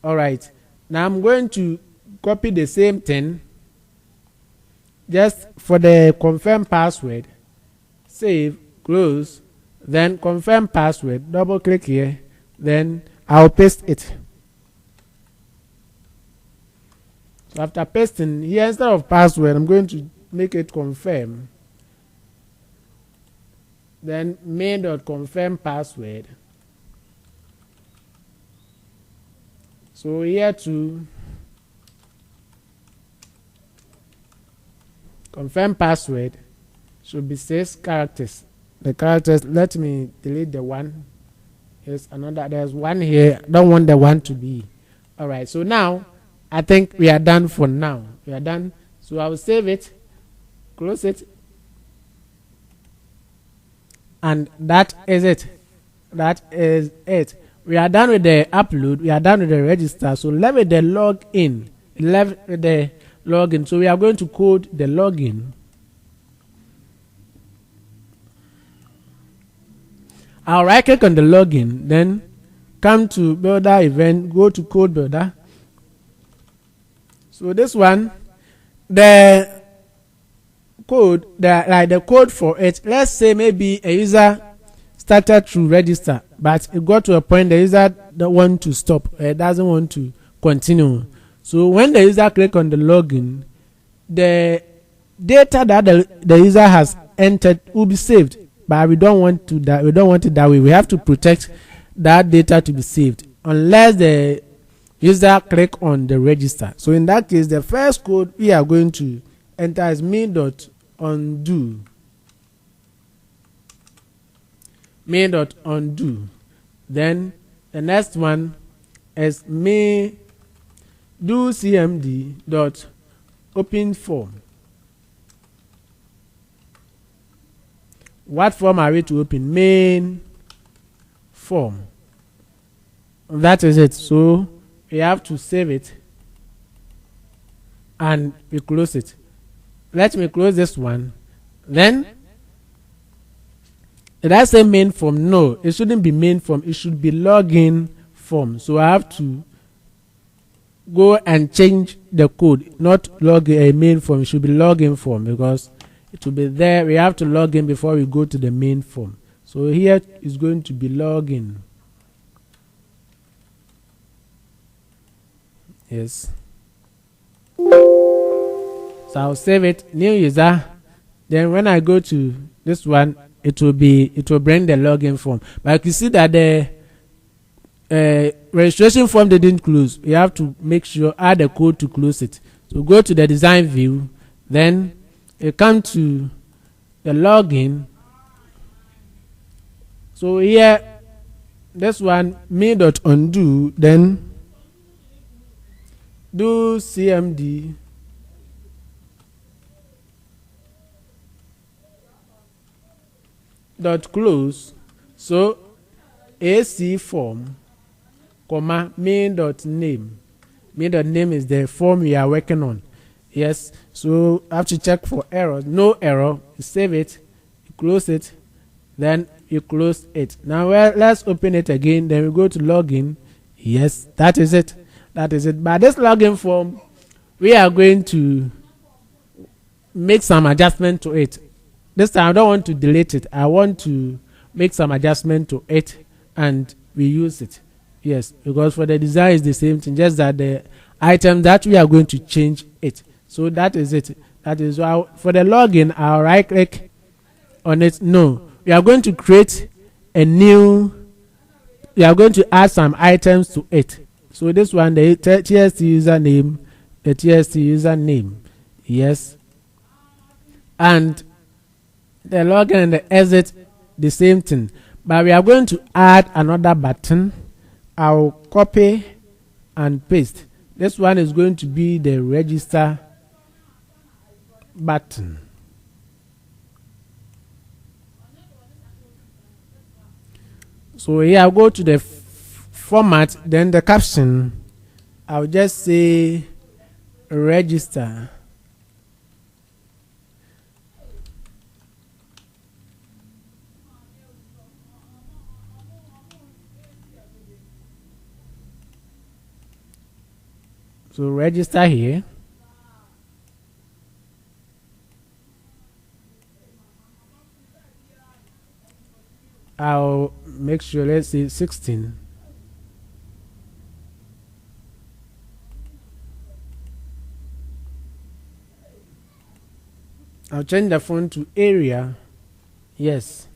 All right, now I'm going to copy the same thing just for the confirm password, save, close, then confirm password, double click here, then I'll paste it. So after pasting here, instead of password, I'm going to make it confirm. Then main.confirm password. So here to confirm password should be 6 characters. The characters, let me delete the one. There's another, there's one here. Don't want the one to be. All right, so now I think we are done for now. We are done. So I will save it, close it, and that is it. That is it. We are done with the upload. We are done with the register. So left with the login. Left with the login. So we are going to code the login. I'll right click on the login, then come to builder event, go to code builder. So this one, the code, the code for it, let's say maybe a user started to register, but it got to a point the user don't want to stop, doesn't want to continue. So when the user click on the login, the data that the user has entered will be saved, but we don't want to that. We don't want it that way. We have to protect that data to be saved unless the user click on the register. So in that case, the first code we are going to enter is main.undo. Main.undo. Then the next one is main do cmd dot open form. What form are we to open? Main form. That is it. So we have to save it and we close it. Let me close this one. Then did I say main form? No, it shouldn't be main form. It should be login form. So I have to go and change the code, not log a main form. It should be login form because it will be there. We have to log in before we go to the main form. So here is going to be login. Yes. So I'll save it, new user. Then when I go to this one, it will bring the login form. But you can see that the registration form didn't close. You have to make sure add the code to close it. So go to the design view, then you come to the login. So here, this one me.undo, then do cmd dot close. So AC form comma main dot name. Main dot name is the form we are working on. Yes, so I have to check for errors. No error. You save it, you close it, then you close it. Now let's open it again. Then we go to login. Yes, that is it. That is it. By this login form, we are going to make some adjustment to it. This time I don't want to delete it. I want to make some adjustment to it and we use it. Yes, because for the design is the same thing, just that the item that we are going to change it. So that is it. That is why for the login, I'll right click on it. No, we are going to create a new, we are going to add some items to it. So this one, the TST username, the TST username. Yes. And the login and the exit, the same thing. But we are going to add another button. I'll copy and paste. This one is going to be the register button. So here I'll go to the format, then the caption. I'll just say register. So register here. I'll make sure, let's say 16. I'll change the font to area. Yes.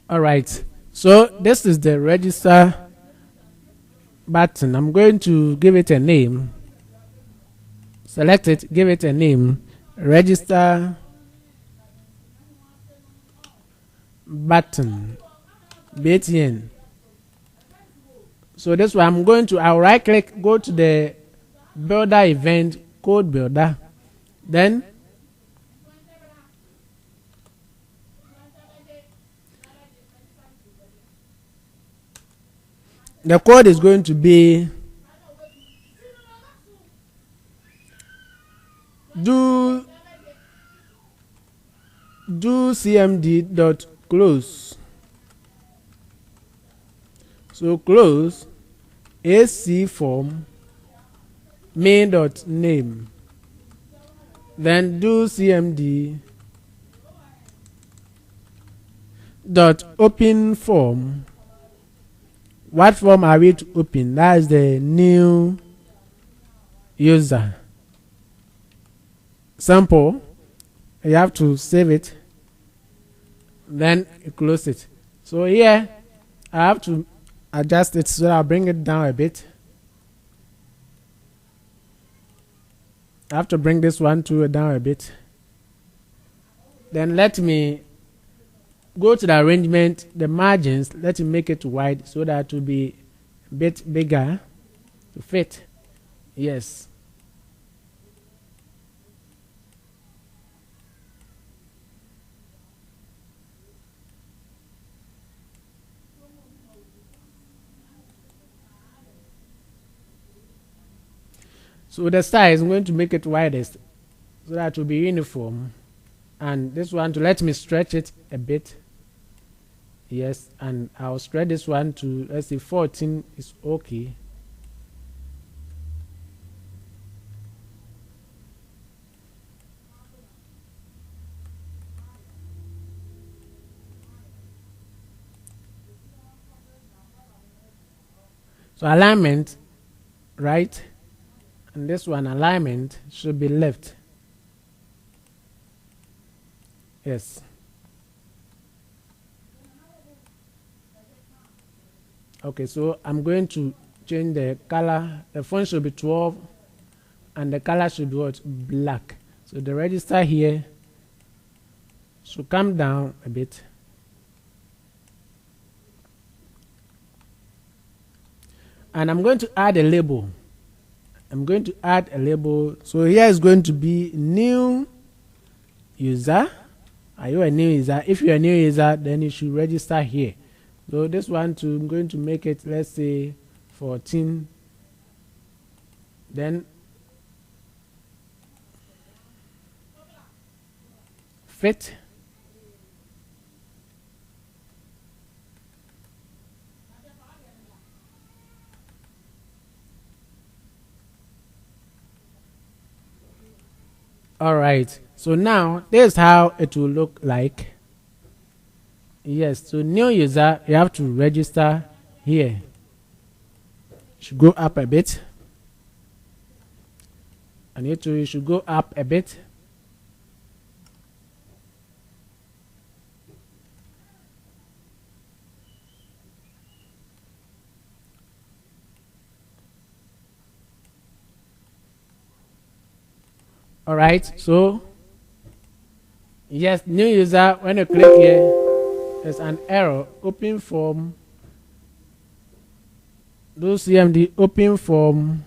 All right. So this is the register button. I'm going to give it a name. Select it, give it a name. Register button. BTN. So this one I'll right click, go to the builder event, code builder. Then the code is going to be do cmd dot close. So close AC form main dot name. Then do cmd dot open form. What form are we to open? That is the new user. Sample. You have to save it. Then you close it. So here I have to adjust it, so I'll bring it down a bit. I have to bring this one to down a bit. Then let me go to the arrangement, the margins, let me make it wide so that it will be a bit bigger to fit. Yes. So the size, I'm going to make it widest so that it will be uniform. And this one, to let me stretch it a bit. Yes, and I'll stretch this one to, let's say 14 is okay. So alignment, right, and this one alignment should be left. Yes. Okay, so I'm going to change the color. The font should be 12 and the color should be what? Black. So the register here should come down a bit. And I'm going to add a label. I'm going to add a label. So here is going to be new user. Are you a new user? If you're a new user, then you should register here. So this one too, I'm going to make it, let's say 14. Then fit. All right, so now this is how it will look like. Yes, so new user, you have to register here. Should go up a bit. And you should go up a bit. All right, so yes, new user, when you click here, there's an error, open form, do CMD, open form,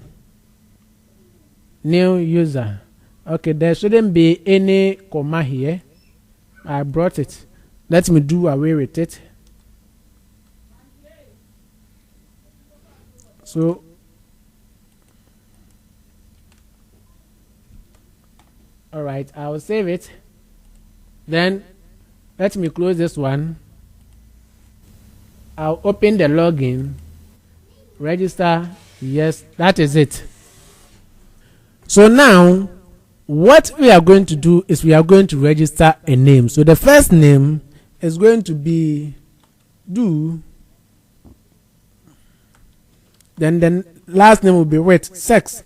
new user. Okay, there shouldn't be any comma here. I brought it. Let me do away with it. So all right, I will save it. Then let me close this one. I'll open the login, register. Yes, that is it. So now what we are going to do is we are going to register a name. So the first name is going to be do. Then the last name will be what? Sex,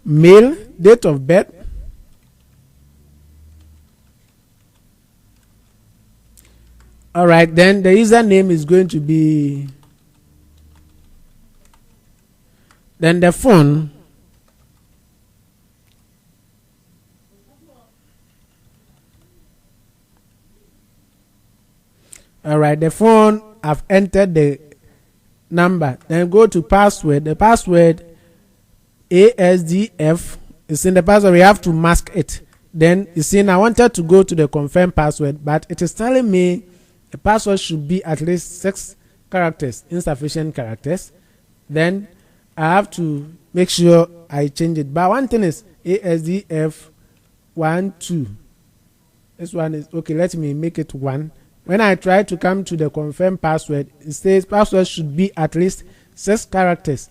male, date of birth. All right, then the username is going to be, then the phone, all right, the phone, I've entered the number. Then go to password. The password ASDF is in the password. We have to mask it. Then you see, I wanted to go to the confirm password, but it is telling me the password should be at least 6 characters, insufficient characters. Then I have to make sure I change it. But one thing is ASDF12. This one is okay. Let me make it 1. When I try to come to the confirm password, it says password should be at least 6 characters.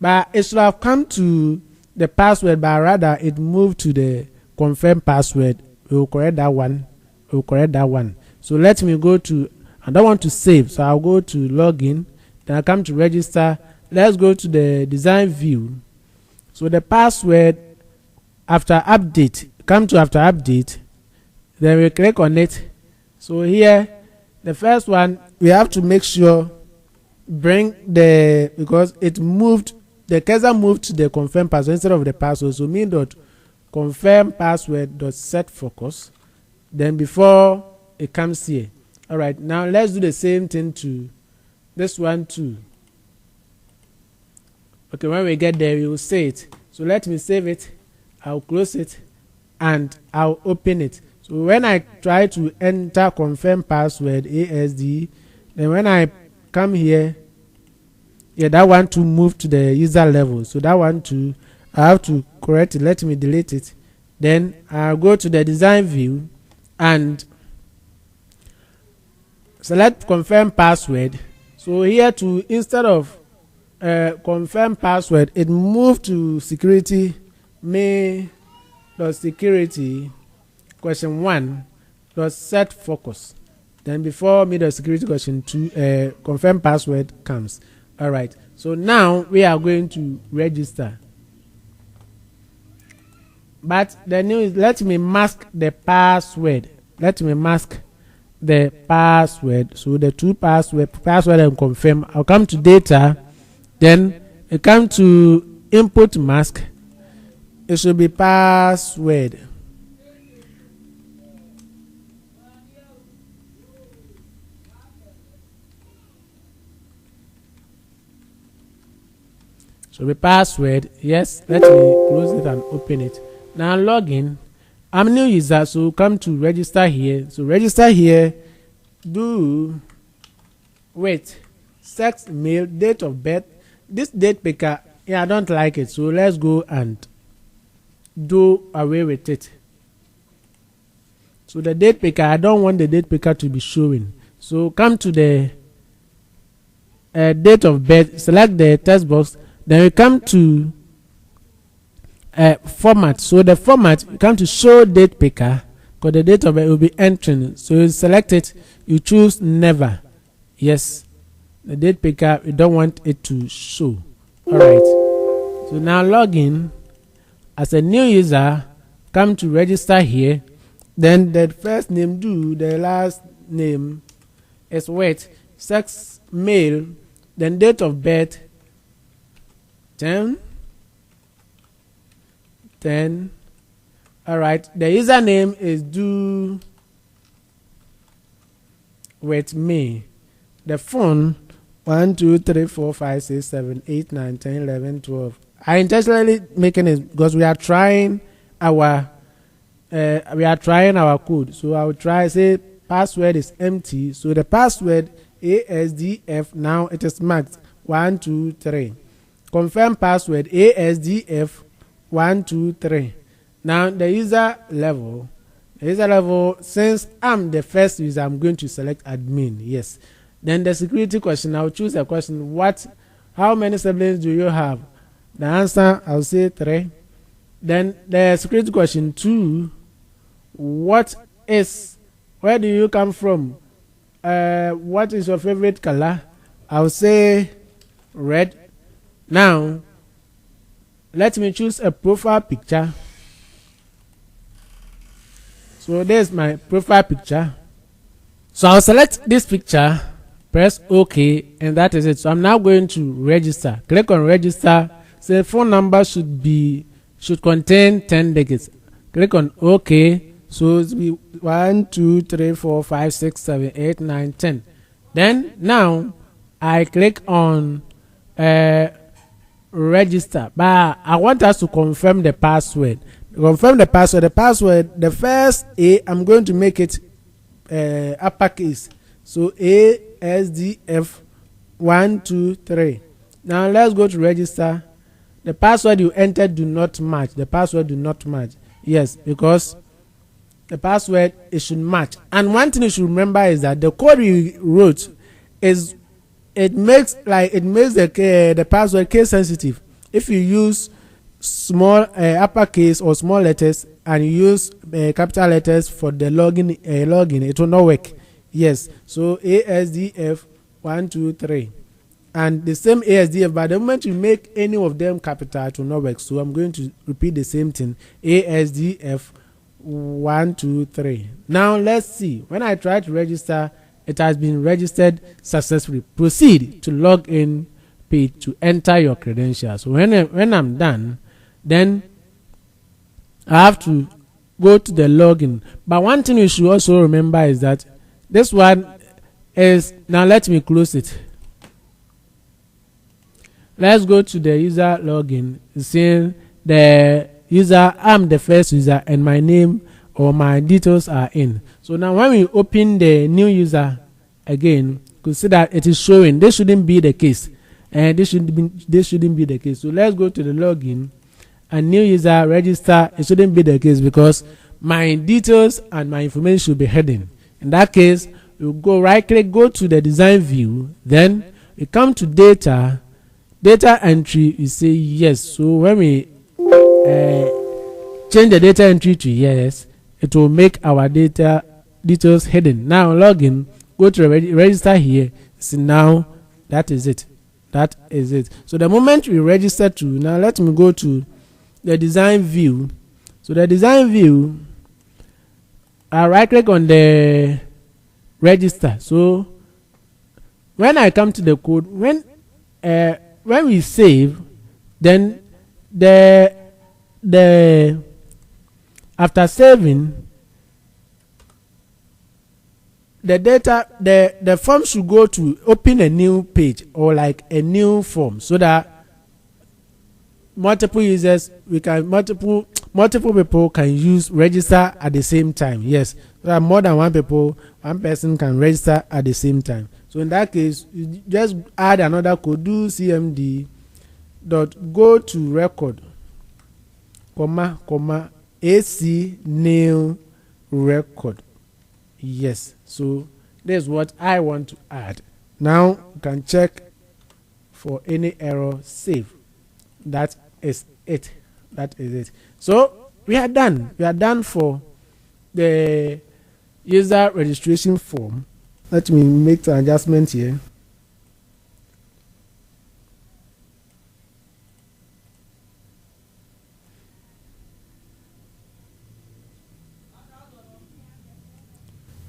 But it should have come to the password, but rather it moved to the confirm password. We will correct that one. We will correct that one. So let me go to, I don't want to save, so I'll go to login. Then I come to register. Let's go to the design view. So the password, after update, come to after update. Then we click on it. So here, the first one, we have to make sure bring the, because it moved, the cursor moved to the confirm password instead of the password. So mean dot confirm password dot set focus. Then before it comes here, All right, now let's do the same thing to this one too. Okay, when we get there we will say it. So let me save it, I'll close it, and I'll open it. So when I try to enter confirm password ASD, then when I come here, yeah, that one to move to the user level. So that one to, I have to correct it. Let me delete it. Then I'll go to the design view and select confirm password. So here to, instead of confirm password, it moved to security main.security question 1 set focus. Then before security question 2 confirm password comes. All right, so now we are going to register, but the new is, let me mask the password. Let me mask the password. So the two password and confirm. I'll come to data, then I come to input mask. It should be password. So the password, yes, let me close it and open it. Now login. I'm a new user, so come to register here. So register here, do wait, sex, mail, date of birth. This date picker, yeah, I don't like it, so let's go and do away with it. So the date picker, I don't want the date picker to be showing. So come to the date of birth, select the text box. Then we come to format. So the format, you come to show date picker, because the date of it will be entering. So you select it, you choose never. Yes, the date picker, we don't want it to show. All right. So now log in as a new user. Come to register here. Then the first name do, the last name is wait, sex, male, then date of birth 10. All right, the username is do with me. The phone 1 2 3 4 5 6 7 8 9 10 11 12. I intentionally making it because we are trying our code. So I will try, say password is empty. So the password ASDF, now it is marked 1 2 3. Confirm password ASDF 1 2 3. Now the user level, since I'm the first user, I'm going to select admin. Yes. Then the security question, I'll choose a question. How many siblings do you have? The answer, I'll say 3. Then the security question 2, where do you come from? What is your favorite color? I'll say red. Now let me choose a profile picture. So there's my profile picture. So I'll select this picture, press OK, and that is it. So I'm now going to register. Click on register. Say phone number should contain 10 digits. Click on OK. So it's be 1 2 3 4 5 6 7 8 9 10. Then now I click on register, but I want us to confirm the password. The first A, I'm going to make it uppercase. So ASDF 1 2 3. Now let's go to register. The password you entered do not match. Yes, because the password, it should match. And one thing you should remember is that the code you wrote it makes the password case sensitive. If you use small uppercase or small letters and you use capital letters for the login, it will not work. Yes, so ASDF 1 2 3, and the same ASDF, but the moment you make any of them capital, it will not work. So I'm going to repeat the same thing, ASDF 1 2 3. Now let's see. When I try to register, it has been registered successfully. Proceed to log in page to enter your credentials. So when I'm done, then I have to go to the login. But one thing you should also remember is that this one, is, now let me close it. Let's go to the user login, saying the user, I'm the first user and my name or my details are in. So now when we open the new user again, you could see that it is showing. This shouldn't be the case, and this shouldn't be the case. So let's go to the login and new user register. It shouldn't be the case because my details and my information should be hidden. In that case, you go right click, go to the design view, then we come to data entry. You say yes. So when we change the data entry to yes, it will make our details hidden. Now login, go to register here. See, now that is it. So the moment we register to, now let me go to the design view. So the design view, I right click on the register. So when I come to the code, when we save, then the after saving the data, the form should go to open a new page or like a new form, so that multiple users, multiple people can use register at the same time. Yes, so that more than one person can register at the same time. So in that case, you just add another code, do cmd dot go to record comma ac new record. Yes, so there's what I want to add. Now you can check for any error, save. That is it. So we are done for the user registration form. Let me make the adjustment here.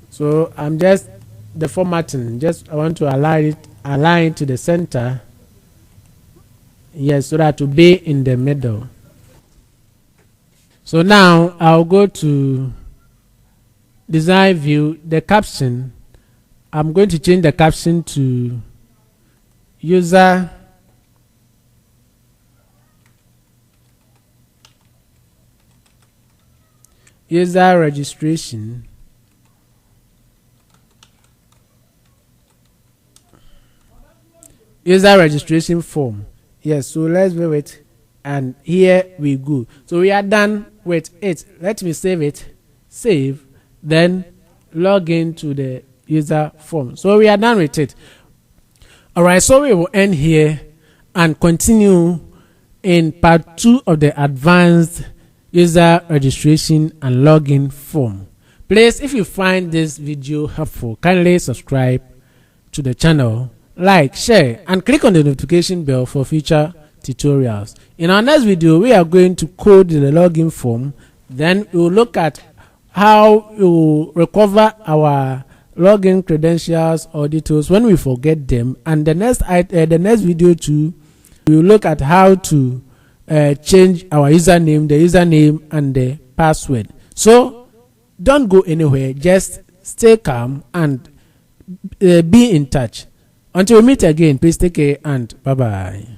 So I'm just the formatting, I want to align to the center. Yes, so that to be in the middle. So now I'll go to design view, the caption. I'm going to change the caption to user registration form. Yes, so let's view it, and here we go. So we are done with it. Let me save it. Then log into the user form. So we are done with it. All right, so we will end here and continue in part 2 of the advanced user registration and login form. Please, if you find this video helpful, kindly subscribe to the channel, like, share, and click on the notification bell for future tutorials. In our next video, we are going to code the login form. Then we will look at how you recover our login credentials or details when we forget them. And the next video too, we will look at how to change our username and the password. So don't go anywhere. Just stay calm and be in touch. Until we meet again, please take care and bye bye.